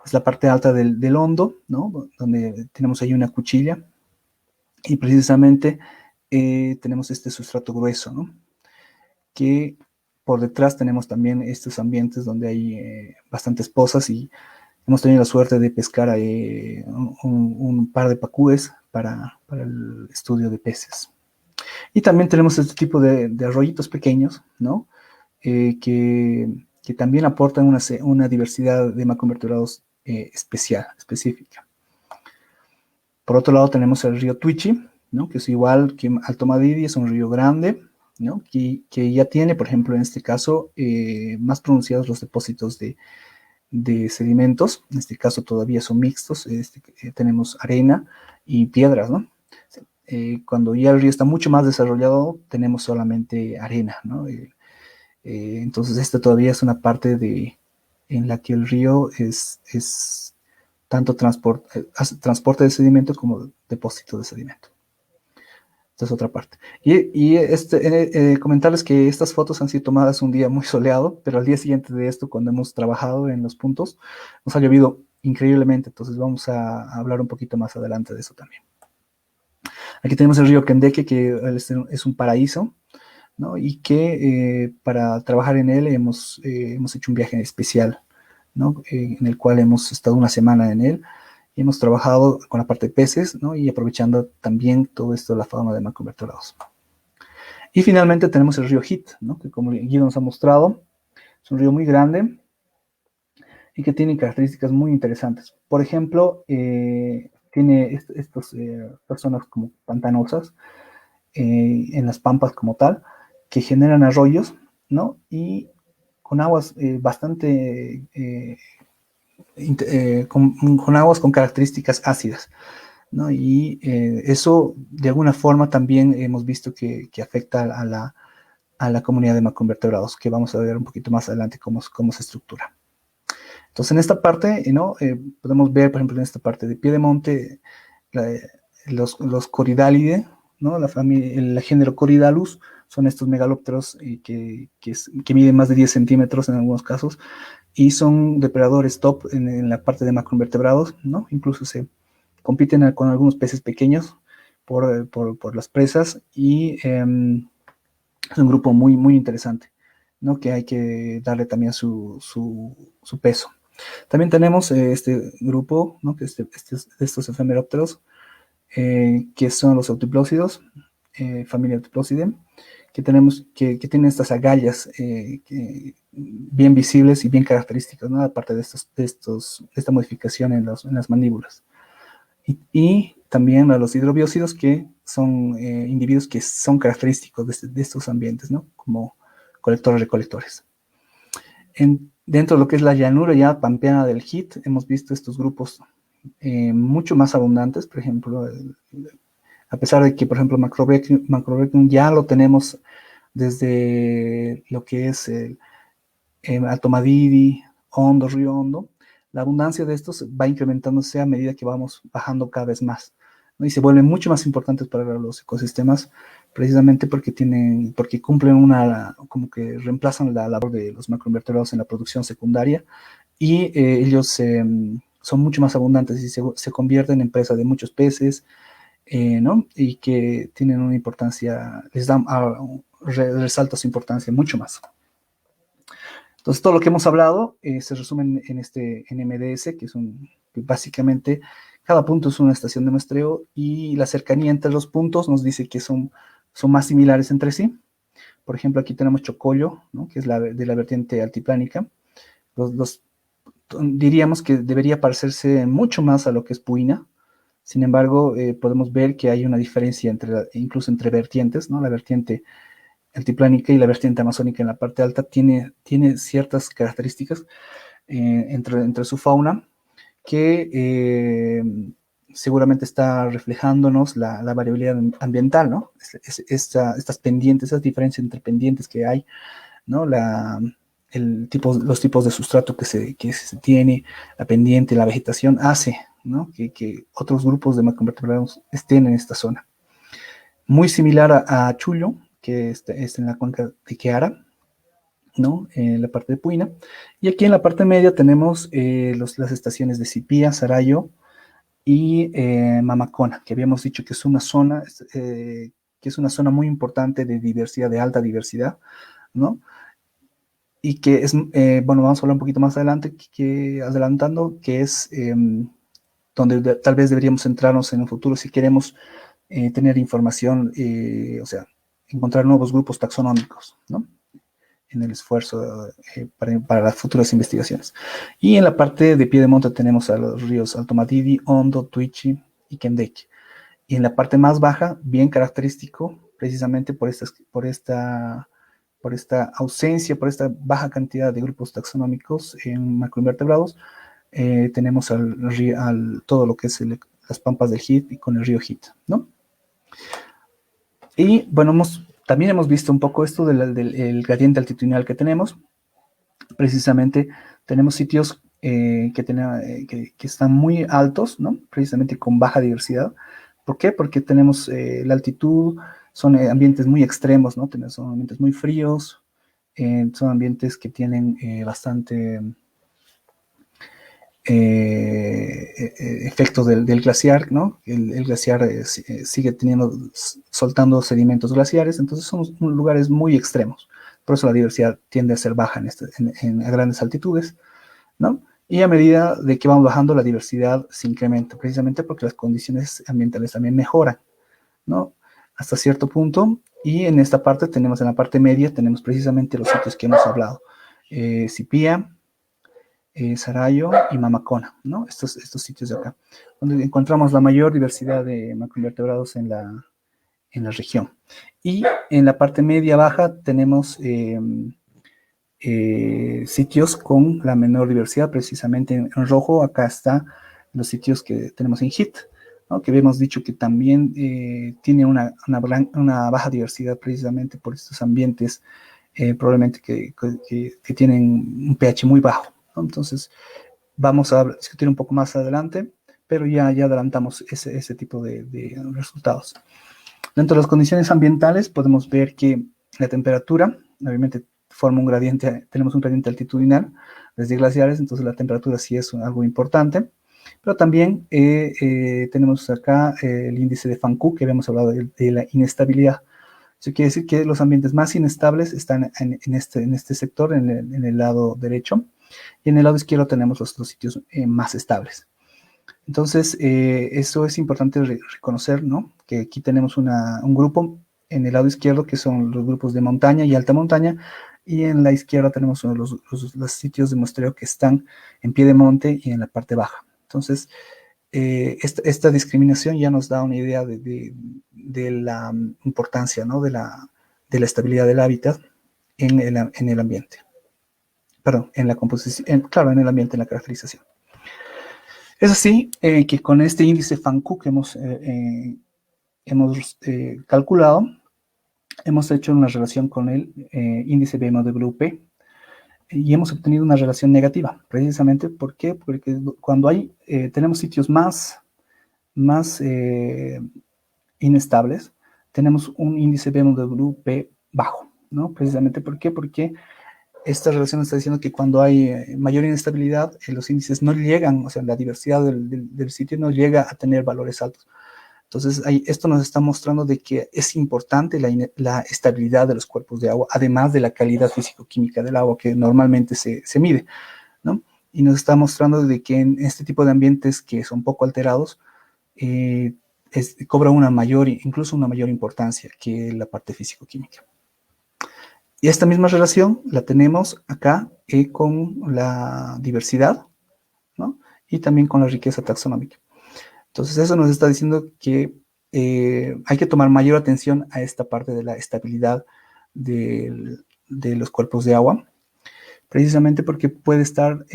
Es la parte alta del Hondo, ¿no? Donde tenemos ahí una cuchilla, y precisamente tenemos este sustrato grueso, ¿no? Que por detrás tenemos también estos ambientes donde hay bastantes pozas, y hemos tenido la suerte de pescar un par de pacúes para el estudio de peces. Y también tenemos este tipo de arroyitos pequeños, ¿no? Que también aportan una diversidad de macroinvertebrados específica. Por otro lado tenemos el río Tuichi, ¿no? Que es igual que Alto Madidi, es un río grande, ¿no? Que ya tiene, por ejemplo, en este caso, más pronunciados los depósitos de sedimentos. En este caso todavía son mixtos, tenemos arena y piedras, ¿no? Cuando ya el río está mucho más desarrollado, tenemos solamente arena, ¿no? Entonces esta todavía es una parte en la que el río es tanto hace transporte de sedimento como depósito de sedimento. Esta es otra parte. Y comentarles que estas fotos han sido tomadas un día muy soleado, pero al día siguiente de esto, cuando hemos trabajado en los puntos, nos ha llovido increíblemente. Entonces vamos a hablar un poquito más adelante de eso también. Aquí tenemos el río Kendeque, que es un paraíso, ¿no? Y que para trabajar en él hemos hecho un viaje especial, ¿no? En el cual hemos estado una semana en él. Y hemos trabajado con la parte de peces, ¿no? Y aprovechando también todo esto de la fauna de macroinvertebrados. Y finalmente tenemos el río Hit, ¿no? Que como Guido nos ha mostrado, es un río muy grande y que tiene características muy interesantes. Por ejemplo, tiene estas zonas como pantanosas, en las pampas como tal, que generan arroyos, ¿no? Y con aguas bastante... con aguas con características ácidas, ¿no? Y eso de alguna forma también hemos visto que afecta a la comunidad de macroinvertebrados, que vamos a ver un poquito más adelante cómo se estructura. Entonces en esta parte, ¿no? Podemos ver, por ejemplo, en esta parte de Piedemonte, los Coridalidae, ¿no? El género Coridalus son estos megalópteros que miden más de 10 centímetros en algunos casos, y son depredadores top en la parte de macroinvertebrados, ¿no? Incluso se compiten con algunos peces pequeños por las presas, y es un grupo muy, muy interesante, ¿no? Que hay que darle también su peso. También tenemos este grupo, ¿no? Que estos efemerópteros, que son los Eutyplosidos, familia Eutyplosidae, que tienen estas agallas bien visibles y bien características, ¿no? Aparte de esta modificación en las mandíbulas. Y también a los hidrobiócidos, que son individuos que son característicos de estos ambientes, ¿no? Como colectores-recolectores. Dentro de lo que es la llanura ya pampeana del HIT, hemos visto estos grupos mucho más abundantes. Por ejemplo, a pesar de que, por ejemplo, Macrobrechium ya lo tenemos desde lo que es el Alto Madidi, Hondo, Río Hondo, la abundancia de estos va incrementándose a medida que vamos bajando cada vez más, ¿no? Y se vuelven mucho más importantes para los ecosistemas, precisamente porque cumplen como que reemplazan la labor de los macroinvertebrados en la producción secundaria, y ellos son mucho más abundantes y se convierten en presa de muchos peces, ¿no? Y que tienen una importancia, resalta su importancia mucho más. Entonces, todo lo que hemos hablado se resume en MDS, que básicamente cada punto es una estación de muestreo, y la cercanía entre los puntos nos dice que son más similares entre sí. Por ejemplo, aquí tenemos Chocollo, ¿no? Que es de la vertiente altiplánica. Diríamos que debería parecerse mucho más a lo que es Puina. Sin embargo, podemos ver que hay una diferencia incluso entre vertientes, ¿no? La vertiente altiplánica y la vertiente amazónica en la parte alta tiene ciertas características entre su fauna que seguramente está reflejándonos la variabilidad ambiental, ¿no? Estas pendientes, esas diferencias entre pendientes que hay, ¿no? Los tipos de sustrato que se tiene, la pendiente, la vegetación, hace, ¿no? que otros grupos de macroinvertebrados estén en esta zona. Muy similar a Chullo, que está en la cuenca de Queara, ¿no? En la parte de Puina. Y aquí en la parte media tenemos las estaciones de Sipía, Sarayo y Mamacona, que habíamos dicho que es una zona muy importante de diversidad, de alta diversidad, ¿no? Y que es, bueno, vamos a hablar un poquito más adelante, adelantando, que es donde tal vez deberíamos centrarnos en un futuro si queremos tener información, o sea, encontrar nuevos grupos taxonómicos, ¿no? En el esfuerzo para las futuras investigaciones. Y en la parte de Piedemonte tenemos a los ríos Alto Madidi, Hondo, Tuichi y Kendeque. Y en la parte más baja, bien característico, precisamente por esta ausencia, por esta baja cantidad de grupos taxonómicos en macroinvertebrados, tenemos todo lo que es las pampas del HIT y con el río HIT, ¿no? Y bueno, también hemos visto un poco esto del gradiente altitudinal que tenemos. Precisamente tenemos sitios que están muy altos, ¿no? Precisamente con baja diversidad. ¿Por qué? Porque tenemos la altitud, son ambientes muy extremos, ¿no? Son ambientes muy fríos, son ambientes que tienen bastante efecto del glaciar, ¿no? El glaciar sigue soltando sedimentos glaciares, entonces son lugares muy extremos. Por eso la diversidad tiende a ser baja a grandes altitudes, ¿no? Y a medida de que vamos bajando, la diversidad se incrementa, precisamente porque las condiciones ambientales también mejoran, ¿no? Hasta cierto punto. Y en esta parte en la parte media, tenemos precisamente los sitios que hemos hablado. Sipía, Sarayo y Mamacona, ¿no? Estos sitios de acá, donde encontramos la mayor diversidad de macroinvertebrados en la región. Y en la parte media-baja tenemos sitios con la menor diversidad, precisamente en rojo. Acá están los sitios que tenemos en HIT, ¿no? Que habíamos dicho que también tiene una baja diversidad, precisamente por estos ambientes probablemente que tienen un pH muy bajo, ¿no? Entonces vamos a discutir un poco más adelante, pero ya adelantamos ese tipo de resultados. Dentro de las condiciones ambientales podemos ver que la temperatura, obviamente, tenemos un gradiente altitudinal desde glaciares, entonces la temperatura sí es algo importante, pero también tenemos acá el índice de Fanku, que habíamos hablado de la inestabilidad. Eso quiere decir que los ambientes más inestables están en este sector, en el lado derecho, y en el lado izquierdo tenemos los sitios más estables. Entonces, eso es importante reconocer, ¿no? Que aquí tenemos un grupo en el lado izquierdo, que son los grupos de montaña y alta montaña, y en la izquierda tenemos los sitios de muestreo que están en Piedemonte y en la parte baja. Entonces, esta discriminación ya nos da una idea de la importancia, ¿no? de la estabilidad del hábitat en el ambiente. Perdón, en la composición, claro, en el ambiente, en la caracterización. Es así que con este índice FANQ que hemos calculado, hemos hecho una relación con el índice BMWP y hemos obtenido una relación negativa, precisamente ¿por qué? Porque cuando tenemos sitios más inestables, tenemos un índice BMWP bajo, ¿no? Precisamente ¿por qué? Porque esta relación está diciendo que cuando hay mayor inestabilidad, los índices no llegan, o sea, la diversidad del sitio no llega a tener valores altos. Entonces, esto nos está mostrando de que es importante la estabilidad de los cuerpos de agua, además de la calidad físico-química del agua que normalmente se mide, ¿no? Y nos está mostrando de que en este tipo de ambientes que son poco alterados, cobra incluso una mayor importancia que la parte físico-química. Y esta misma relación la tenemos acá con la diversidad, ¿no? Y también con la riqueza taxonómica. Entonces, eso nos está diciendo que hay que tomar mayor atención a esta parte de la estabilidad de los cuerpos de agua, precisamente porque puede estar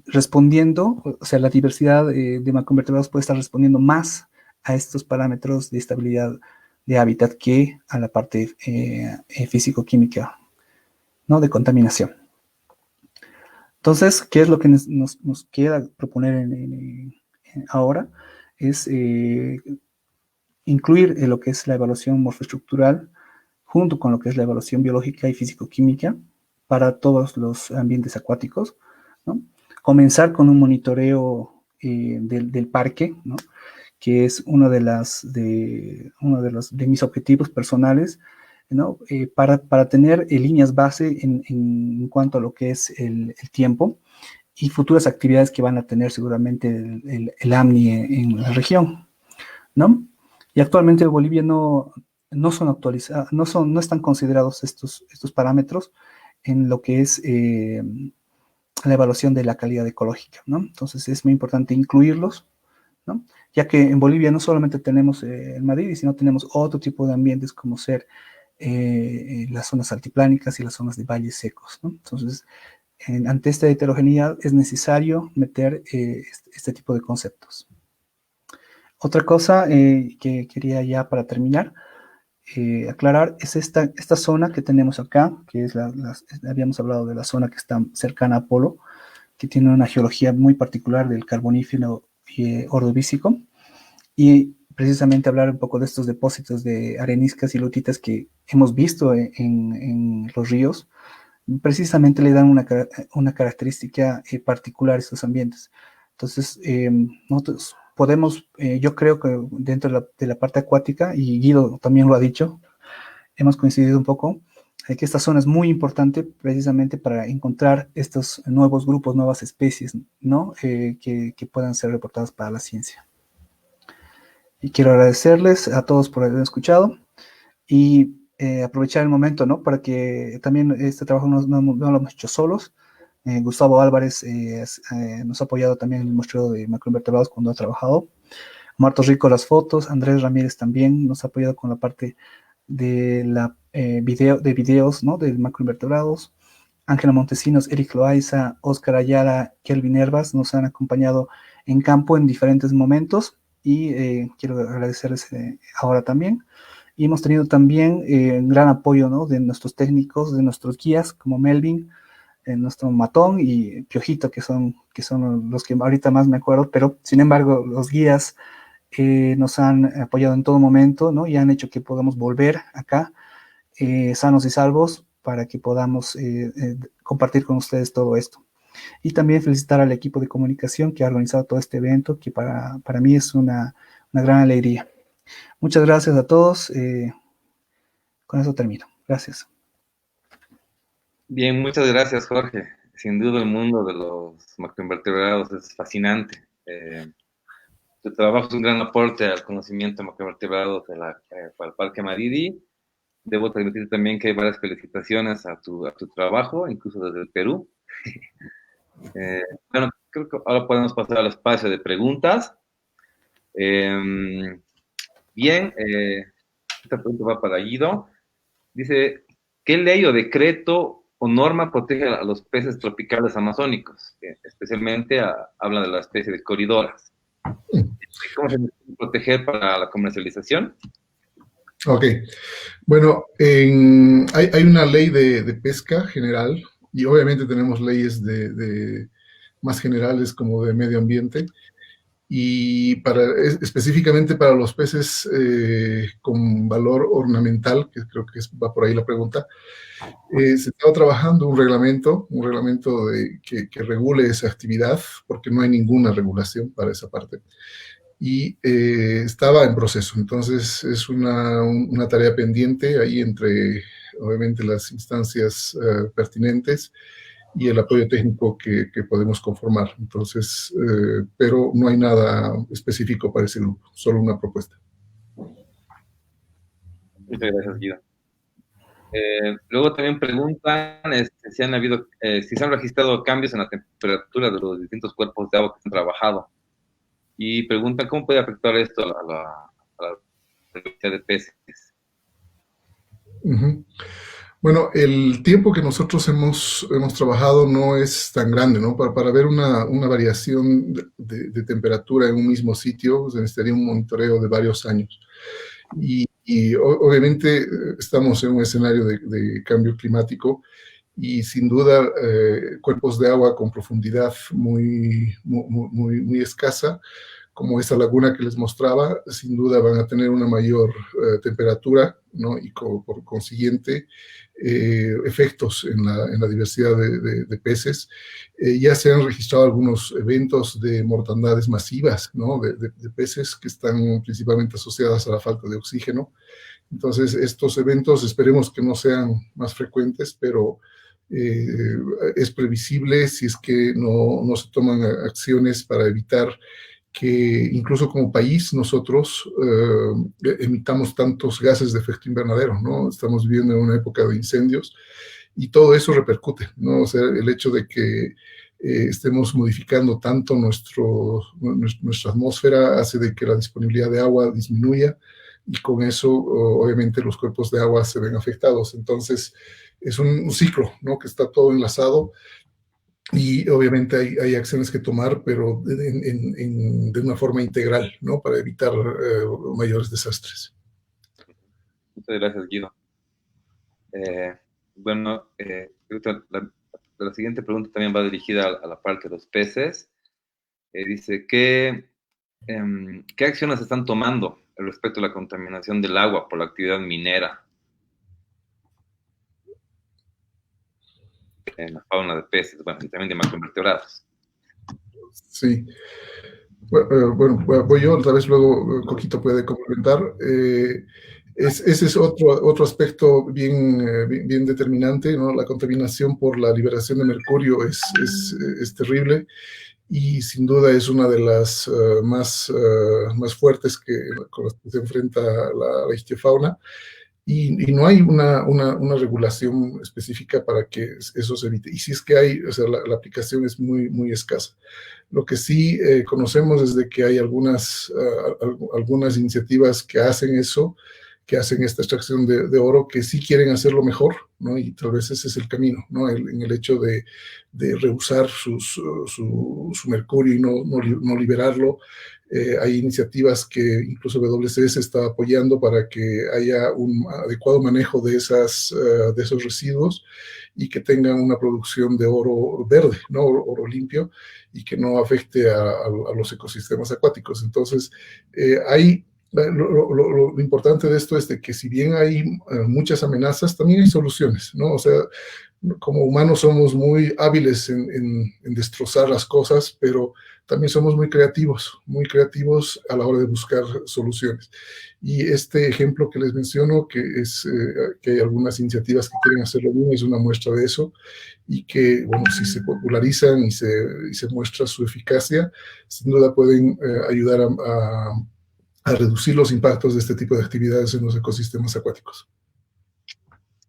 respondiendo, o sea, la diversidad de macroinvertebrados puede estar respondiendo más a estos parámetros de estabilidad de hábitat que a la parte físico-química, ¿no? De contaminación. Entonces, ¿qué es lo que nos queda proponer ahora? Es incluir lo que es la evaluación morfoestructural junto con lo que es la evaluación biológica y físico-química para todos los ambientes acuáticos, ¿no? Comenzar con un monitoreo del parque, ¿no? Que es uno de mis objetivos personales, ¿no? Para tener líneas base en cuanto a lo que es el tiempo y futuras actividades que van a tener seguramente el AMNI en la región, ¿no? Y actualmente en Bolivia no son actualizados, no están considerados estos parámetros en lo que es la evaluación de la calidad ecológica, ¿no? Entonces es muy importante incluirlos, ¿no? Ya que en Bolivia no solamente tenemos el Madrid, sino tenemos otro tipo de ambientes como ser las zonas altiplánicas y las zonas de valles secos, ¿no? Entonces, ante esta heterogeneidad es necesario meter este tipo de conceptos. Otra cosa que quería ya para terminar aclarar es esta zona que tenemos acá, que es habíamos hablado de la zona que está cercana a Polo, que tiene una geología muy particular del Carbonífero ordovícico, y precisamente hablar un poco de estos depósitos de areniscas y lutitas que hemos visto en los ríos, precisamente le dan una característica particular a estos ambientes. Entonces, nosotros podemos, yo creo que dentro de la parte acuática, y Guido también lo ha dicho, hemos coincidido un poco, que esta zona es muy importante precisamente para encontrar estos nuevos grupos, nuevas especies, ¿no? Que puedan ser reportadas para la ciencia. Y quiero agradecerles a todos por haber escuchado y aprovechar el momento, ¿no? Para que también este trabajo no lo hemos hecho solos. Gustavo Álvarez nos ha apoyado también en el muestreo de macroinvertebrados cuando ha trabajado. Marto Rico las fotos, Andrés Ramírez también nos ha apoyado con la parte de videos, ¿no? De macroinvertebrados. Ángela Montesinos, Eric Loaiza, Óscar Ayala, Kelvin Herbas nos han acompañado en campo en diferentes momentos y quiero agradecerles ahora también. Y hemos tenido también gran apoyo, ¿no? De nuestros técnicos, de nuestros guías como Melvin, nuestro Matón y Piojito, que son los que ahorita más me acuerdo, pero sin embargo los guías nos han apoyado en todo momento, ¿no? Y han hecho que podamos volver acá sanos y salvos para que podamos compartir con ustedes todo esto. Y también felicitar al equipo de comunicación que ha organizado todo este evento, que para mí es una gran alegría. Muchas gracias a todos. Con eso termino. Gracias. Bien, muchas gracias, Jorge. Sin duda el mundo de los macroinvertebrados es fascinante. Tu trabajo es un gran aporte al conocimiento de macroinvertebrados para el Parque Madidi. Debo transmitir también que hay varias felicitaciones a tu trabajo, incluso desde el Perú. Bueno, creo que ahora podemos pasar al espacio de preguntas. Bien, esta pregunta va para Guido. Dice, ¿qué ley o decreto o norma protege a los peces tropicales amazónicos? Especialmente habla de la especie de coridoras. ¿Cómo se puede proteger para la comercialización? Ok, bueno, hay una ley de pesca general y obviamente tenemos leyes más generales como de medio ambiente y específicamente para los peces con valor ornamental, que creo que va por ahí la pregunta, se estaba trabajando un reglamento que regule esa actividad, porque no hay ninguna regulación para esa parte. Y estaba en proceso. Entonces es una tarea pendiente ahí entre, obviamente, las instancias pertinentes y el apoyo técnico que podemos conformar. Entonces, pero no hay nada específico para ese grupo, solo una propuesta. Muchas gracias, Guido. Luego también preguntan si se han registrado cambios en la temperatura de los distintos cuerpos de agua que se han trabajado. Y preguntan cómo puede afectar esto a la cantidad de peces. Uh-huh. Bueno, el tiempo que nosotros hemos trabajado no es tan grande, ¿no? Para ver una variación de temperatura en un mismo sitio, se necesitaría un monitoreo de varios años. Y obviamente estamos en un escenario de cambio climático y sin duda cuerpos de agua con profundidad muy escasa, como esta laguna que les mostraba, sin duda van a tener una mayor temperatura, ¿no? Y por consiguiente efectos en la diversidad de peces. Ya se han registrado algunos eventos de mortandades masivas, ¿no? De peces que están principalmente asociadas a la falta de oxígeno. Entonces, estos eventos esperemos que no sean más frecuentes, pero es previsible si es que no se toman acciones para evitar que incluso como país nosotros emitamos tantos gases de efecto invernadero, ¿no? Estamos viviendo en una época de incendios y todo eso repercute, ¿no? O sea, el hecho de que estemos modificando tanto nuestra atmósfera hace de que la disponibilidad de agua disminuya y con eso obviamente los cuerpos de agua se ven afectados. Entonces es un ciclo, ¿no? Que está todo enlazado. Y obviamente hay acciones que tomar, pero de una forma integral, ¿no? Para evitar mayores desastres. Muchas gracias, Guido. Bueno, la siguiente pregunta también va dirigida a la parte de los peces. Dice, ¿qué acciones se están tomando respecto a la contaminación del agua por la actividad minera en la fauna de peces, bueno, y también de macroinvertebrados? Sí. Bueno, voy yo, otra vez luego Coquito puede complementar. Ese es otro aspecto bien determinante, ¿no? La contaminación por la liberación de mercurio es terrible y sin duda es una de las más fuertes con las que se enfrenta la ichtiofauna. Y no hay una regulación específica para que eso se evite. Y si es que hay, o sea, la aplicación es muy escasa. Lo que sí conocemos es de que hay algunas iniciativas que hacen eso, que hacen esta extracción de oro, que sí quieren hacerlo mejor, ¿no? Y tal vez ese es el camino, ¿no? En el hecho de rehusar su mercurio y no liberarlo. Hay iniciativas que incluso WCS está apoyando para que haya un adecuado manejo de esos residuos y que tengan una producción de oro verde, ¿no? Oro limpio, y que no afecte a los ecosistemas acuáticos. Entonces, lo importante de esto es de que si bien hay muchas amenazas, también hay soluciones, ¿no? O sea, como humanos somos muy hábiles en destrozar las cosas, pero también somos muy creativos a la hora de buscar soluciones. Y este ejemplo que les menciono, que hay algunas iniciativas que quieren hacerlo bien, es una muestra de eso, y que, bueno, si se popularizan y se muestra su eficacia, sin duda pueden ayudar a reducir los impactos de este tipo de actividades en los ecosistemas acuáticos.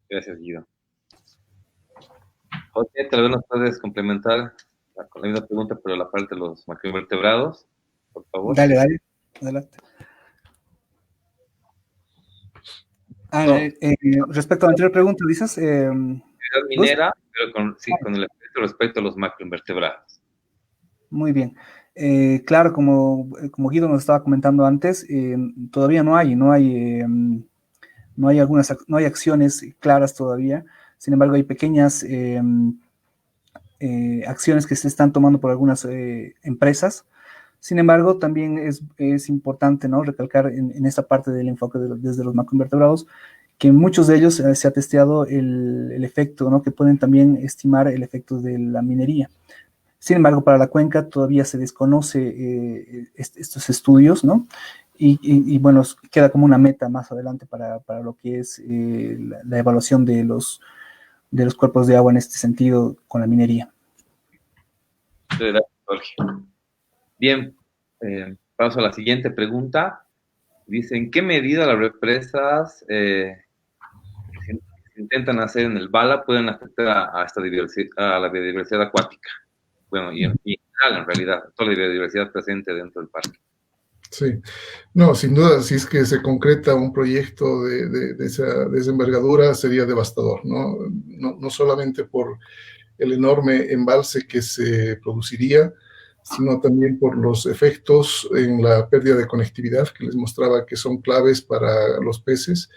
Gracias, Guido. José, tal vez nos puedes complementar con la misma pregunta, pero la parte de los macroinvertebrados, por favor. Dale, adelante. No, Respecto a la anterior pregunta, dices, actividad minera, pero con el efecto respecto a los macroinvertebrados. muy bien. Claro, como Guido nos estaba comentando antes, todavía no hay acciones claras todavía. Sin embargo, hay pequeñas acciones que se están tomando por algunas empresas. Sin embargo, también es importante, ¿no?, recalcar en esta parte del enfoque desde los macroinvertebrados, que en muchos de ellos se ha testeado el efecto, ¿no?, que pueden también estimar el efecto de la minería. Sin embargo, para la cuenca todavía se desconoce estos estudios, ¿no? Y bueno, queda como una meta más adelante para lo que es la evaluación de los cuerpos de agua en este sentido con la minería. Gracias, Jorge. Bien, paso a la siguiente pregunta. Dice, ¿en qué medida las represas que se intentan hacer en el Bala pueden afectar a la biodiversidad acuática? Bueno, y en general, en realidad, toda la biodiversidad presente dentro del parque. Sí, no, sin duda, si es que se concreta un proyecto de esa envergadura, sería devastador, ¿no? No solamente por el enorme embalse que se produciría, sino también por los efectos en la pérdida de conectividad que les mostraba que son claves para los peces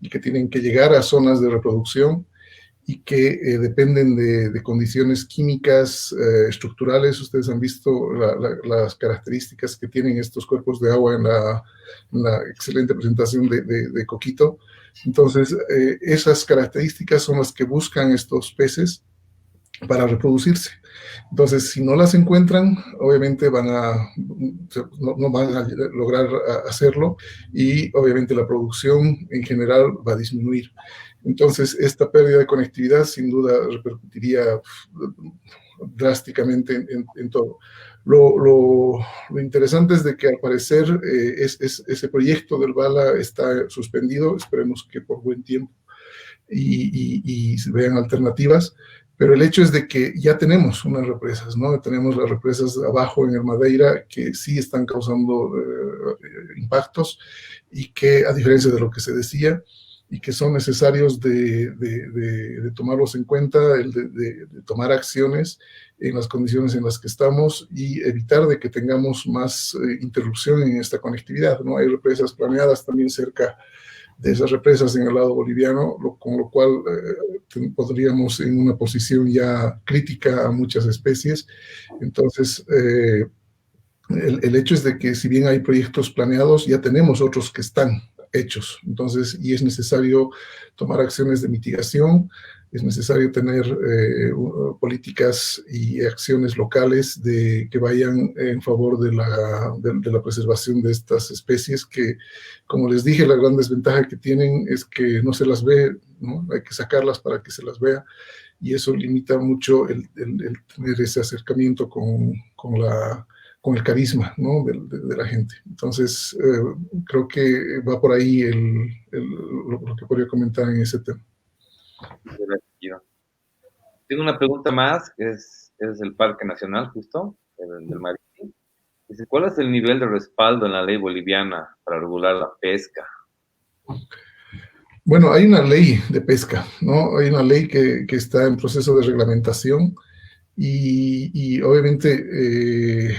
y que tienen que llegar a zonas de reproducción y que dependen de condiciones químicas estructurales. Ustedes han visto las características que tienen estos cuerpos de agua en la excelente presentación de Coquito. Entonces, esas características son las que buscan estos peces para reproducirse. Entonces, si no las encuentran, obviamente no van a lograr hacerlo y obviamente la producción en general va a disminuir. Entonces, esta pérdida de conectividad sin duda repercutiría drásticamente en todo. Lo interesante es de que al parecer ese proyecto del Bala está suspendido, esperemos que por buen tiempo, y se vean alternativas. Pero el hecho es de que ya tenemos unas represas, ¿no? Tenemos las represas abajo en el Madeira que sí están causando impactos y que, a diferencia de lo que se decía, y que son necesarios de tomarlos en cuenta, de tomar acciones en las condiciones en las que estamos y evitar de que tengamos más interrupción en esta conectividad, ¿no? Hay represas planeadas también cerca de esas represas en el lado boliviano, con lo cual podríamos en una posición ya crítica a muchas especies. Entonces, el hecho es de que si bien hay proyectos planeados, ya tenemos otros que están hechos. Entonces, y es necesario tomar acciones de mitigación, es necesario tener políticas y acciones locales que vayan en favor de la preservación de estas especies que, como les dije, la gran desventaja que tienen es que no se las ve, ¿no? Hay que sacarlas para que se las vea y eso limita mucho el tener ese acercamiento con el carisma, ¿no?, de la gente. Entonces, creo que va por ahí lo que podría comentar en ese tema. Tengo una pregunta más, que es del Parque Nacional, justo, del Marín. Dice, ¿cuál es el nivel de respaldo en la ley boliviana para regular la pesca? Bueno, hay una ley de pesca, ¿no? Hay una ley que está en proceso de reglamentación y obviamente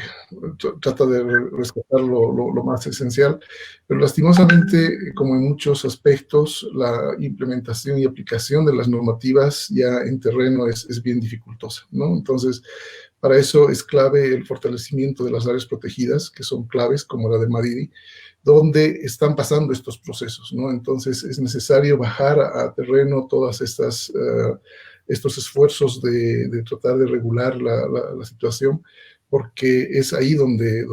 trata de rescatar lo más esencial, pero lastimosamente, como en muchos aspectos, la implementación y aplicación de las normativas ya en terreno es bien dificultosa, ¿no? Entonces, para eso es clave el fortalecimiento de las áreas protegidas, que son claves, como la de Madidi, donde están pasando estos procesos, ¿no? Entonces, es necesario bajar a terreno todas estos esfuerzos de tratar de regular la situación, porque es ahí donde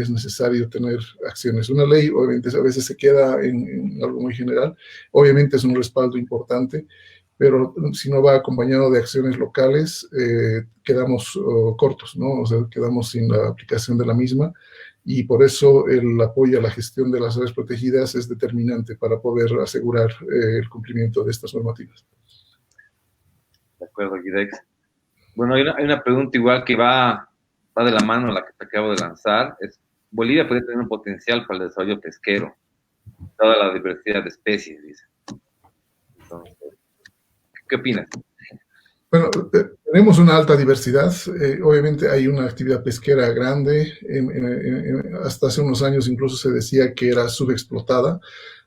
es necesario tener acciones. Una ley, obviamente, a veces se queda en algo muy general, obviamente es un respaldo importante, pero si no va acompañado de acciones locales, quedamos cortos, ¿no? O sea, quedamos sin la aplicación de la misma, y por eso el apoyo a la gestión de las áreas protegidas es determinante para poder asegurar el cumplimiento de estas normativas. De acuerdo, Guidex. Bueno, hay una pregunta igual que va de la mano a la que te acabo de lanzar. Bolivia podría tener un potencial para el desarrollo pesquero, dada la diversidad de especies, dice. Entonces, ¿qué opinas? Bueno, tenemos una alta diversidad. Obviamente hay una actividad pesquera grande. Hasta hace unos años incluso se decía que era subexplotada.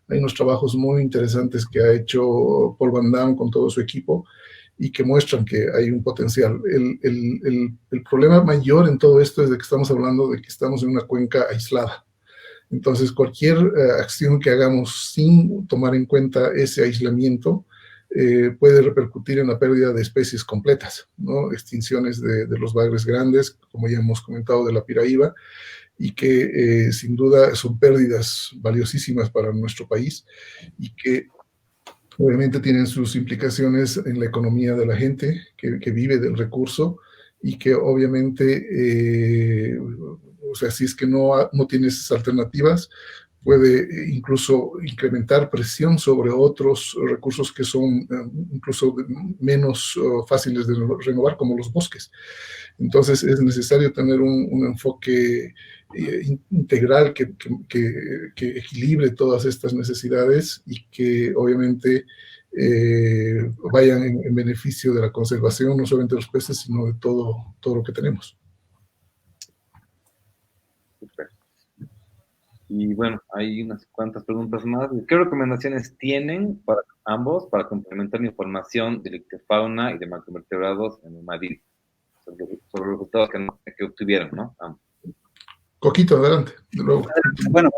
Hay unos trabajos muy interesantes que ha hecho Paul Van Damme con todo su equipo y que muestran que hay un potencial. El problema mayor en todo esto es de que estamos hablando de que estamos en una cuenca aislada. Entonces, cualquier acción que hagamos sin tomar en cuenta ese aislamiento puede repercutir en la pérdida de especies completas, ¿no? Extinciones de los bagres grandes, como ya hemos comentado, de la piraíba, y que sin duda son pérdidas valiosísimas para nuestro país y que obviamente tienen sus implicaciones en la economía de la gente que vive del recurso y que obviamente, o sea, si es que no tienes esas alternativas, puede incluso incrementar presión sobre otros recursos que son incluso menos fáciles de renovar, como los bosques. Entonces es necesario tener un enfoque integral que equilibre todas estas necesidades y que obviamente vayan en beneficio de la conservación, no solamente de los peces, sino de todo lo que tenemos. Super. Y bueno, hay unas cuantas preguntas más. ¿Qué recomendaciones tienen para ambos para complementar la información de ictiofauna y de macroinvertebrados en el Madrid? Sobre los resultados que obtuvieron, ¿no? Ambos. Coquito, adelante, de luego. Bueno,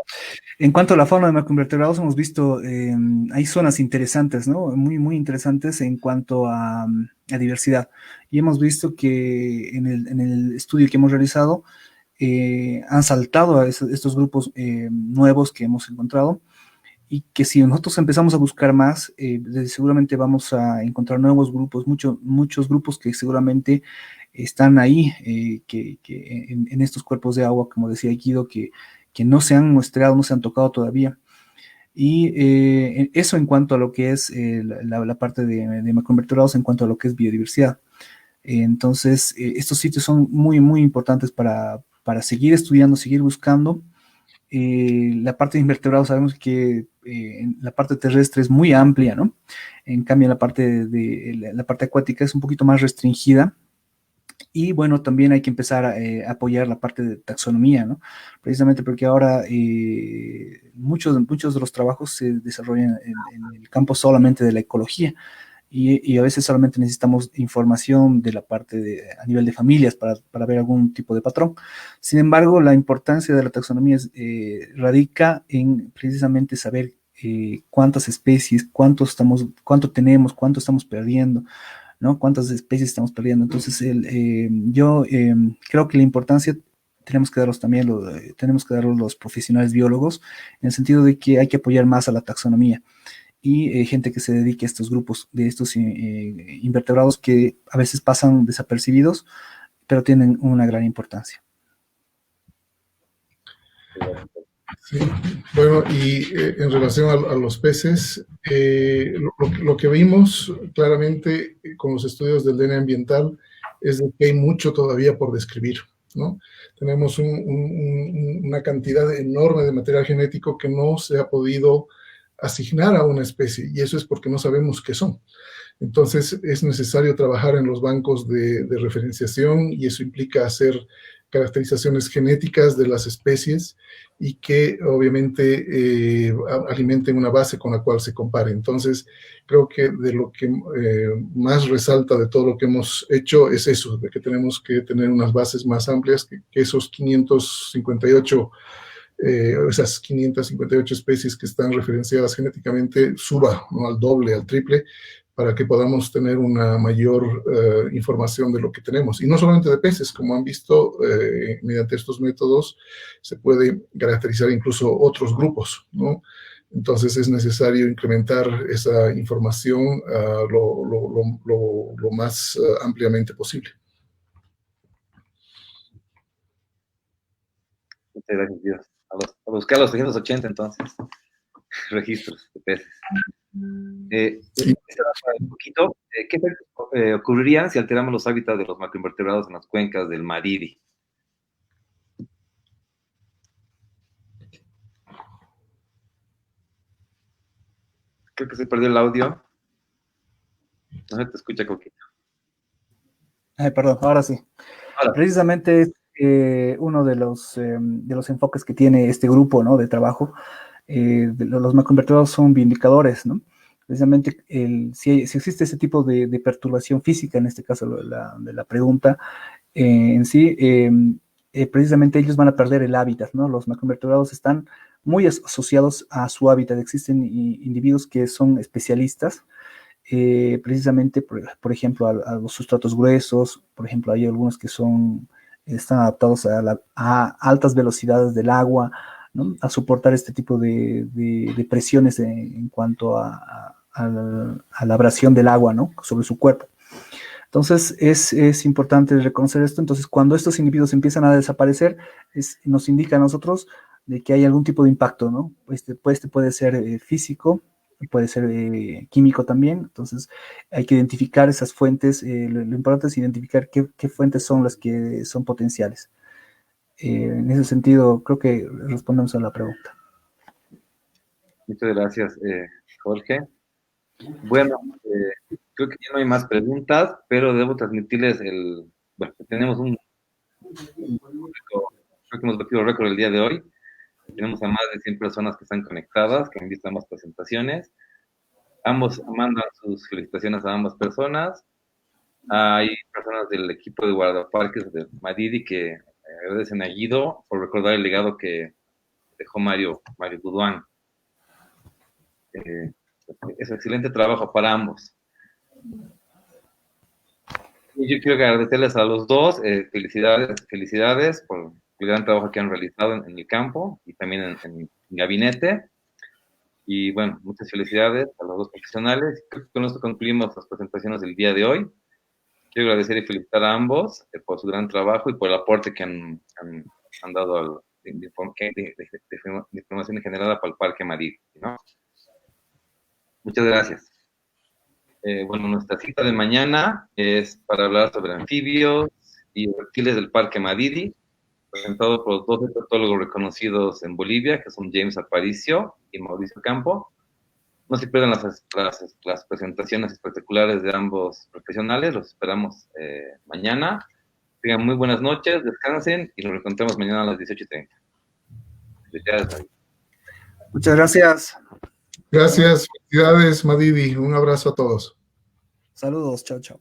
en cuanto a la fauna de macroinvertebrados, hemos visto, hay zonas interesantes, ¿no? Muy, muy interesantes en cuanto a diversidad. Y hemos visto que en el estudio que hemos realizado, han saltado a estos grupos nuevos que hemos encontrado y que si nosotros empezamos a buscar más, seguramente vamos a encontrar nuevos grupos, muchos grupos que seguramente están ahí, que en estos cuerpos de agua, como decía Guido, que no se han muestreado, no se han tocado todavía. Y eso en cuanto a lo que es la parte de macroinvertebrados, en cuanto a lo que es biodiversidad. Entonces, estos sitios son muy, muy importantes para seguir estudiando, seguir buscando. La parte de invertebrados sabemos que la parte terrestre es muy amplia, ¿no? En cambio, la parte la parte acuática es un poquito más restringida. Y bueno, también hay que empezar a apoyar la parte de taxonomía, ¿no? Precisamente porque ahora muchos de los trabajos se desarrollan en el campo solamente de la ecología y a veces solamente necesitamos información de la parte a nivel de familias para ver algún tipo de patrón. Sin embargo, la importancia de la taxonomía radica en precisamente saber cuántas especies, cuánto tenemos, cuánto estamos perdiendo, ¿no? Cuántas especies estamos perdiendo. Entonces, yo creo que la importancia tenemos que darlos también, tenemos que darlos los profesionales biólogos, en el sentido de que hay que apoyar más a la taxonomía y gente que se dedique a estos grupos de estos invertebrados que a veces pasan desapercibidos, pero tienen una gran importancia. Sí, bueno, y en relación a los peces, lo que vimos claramente con los estudios del DNA ambiental es de que hay mucho todavía por describir, ¿no? Tenemos una cantidad enorme de material genético que no se ha podido asignar a una especie, y eso es porque no sabemos qué son. Entonces es necesario trabajar en los bancos de referenciación y eso implica hacer caracterizaciones genéticas de las especies y que obviamente alimenten una base con la cual se compare. Entonces, creo que de lo que más resalta de todo lo que hemos hecho es eso, de que tenemos que tener unas bases más amplias, que esos 558 esas 558 especies que están referenciadas genéticamente suba, ¿no?, al doble, al triple, para que podamos tener una mayor información de lo que tenemos. Y no solamente de peces, como han visto, mediante estos métodos se puede caracterizar incluso otros grupos, ¿no? Entonces es necesario incrementar esa información lo más ampliamente posible. Muchas gracias, Dios. A buscar los 380 entonces, registros de peces. Un poquito, ¿qué efectos ocurrirían si alteramos los hábitats de los macroinvertebrados en las cuencas del Madidi? Creo que se perdió el audio. No se te escucha, Coquito. Perdón, ahora sí. Ahora. Precisamente uno de los enfoques que tiene este grupo, ¿no?, de trabajo, los macroinvertebrados son bioindicadores, ¿no? Precisamente si existe ese tipo de perturbación física, en este caso de la pregunta en sí, precisamente ellos van a perder el hábitat, ¿no? Los macroinvertebrados están muy asociados a su hábitat. Existen individuos que son especialistas, precisamente, por ejemplo, a los sustratos gruesos. Por ejemplo, hay algunos que están adaptados a altas velocidades del agua, ¿no?, a soportar este tipo de presiones en cuanto a la abrasión del agua, ¿no?, sobre su cuerpo. Entonces, es importante reconocer esto. Entonces, cuando estos individuos empiezan a desaparecer, nos indica a nosotros de que hay algún tipo de impacto, ¿no? Este puede ser físico, puede ser químico también. Entonces, hay que identificar esas fuentes. Lo importante es identificar qué fuentes son las que son potenciales. En ese sentido, creo que respondemos a la pregunta. Muchas gracias, Jorge. Bueno, creo que ya no hay más preguntas, pero debo transmitirles bueno, tenemos creo que hemos batido récord el día de hoy. Tenemos a más de 100 personas que están conectadas, que han visto ambas presentaciones. Ambos mandan sus felicitaciones a ambas personas. Hay personas del equipo de guardaparques de Madidi que agradecen a Guido por recordar el legado que dejó Mario Buduán. Es excelente trabajo para ambos. Y yo quiero agradecerles a los dos, felicidades por el gran trabajo que han realizado en el campo y también en el gabinete. Y bueno, muchas felicidades a los dos profesionales. Creo que con esto concluimos las presentaciones del día de hoy. Quiero agradecer y felicitar a ambos por su gran trabajo y por el aporte que han dado de información generada para el Parque Madidi, ¿no? Muchas gracias. Bueno, nuestra cita de mañana es para hablar sobre anfibios y reptiles del Parque Madidi, presentado por dos herpetólogos reconocidos en Bolivia, que son James Aparicio y Mauricio Campo. No se pierdan las presentaciones espectaculares de ambos profesionales. Los esperamos mañana. Tengan muy buenas noches, descansen y nos encontramos mañana a las 18:30. Felicidades. Muchas gracias. Gracias, felicidades, Madidi. Un abrazo a todos. Saludos, chao, chao.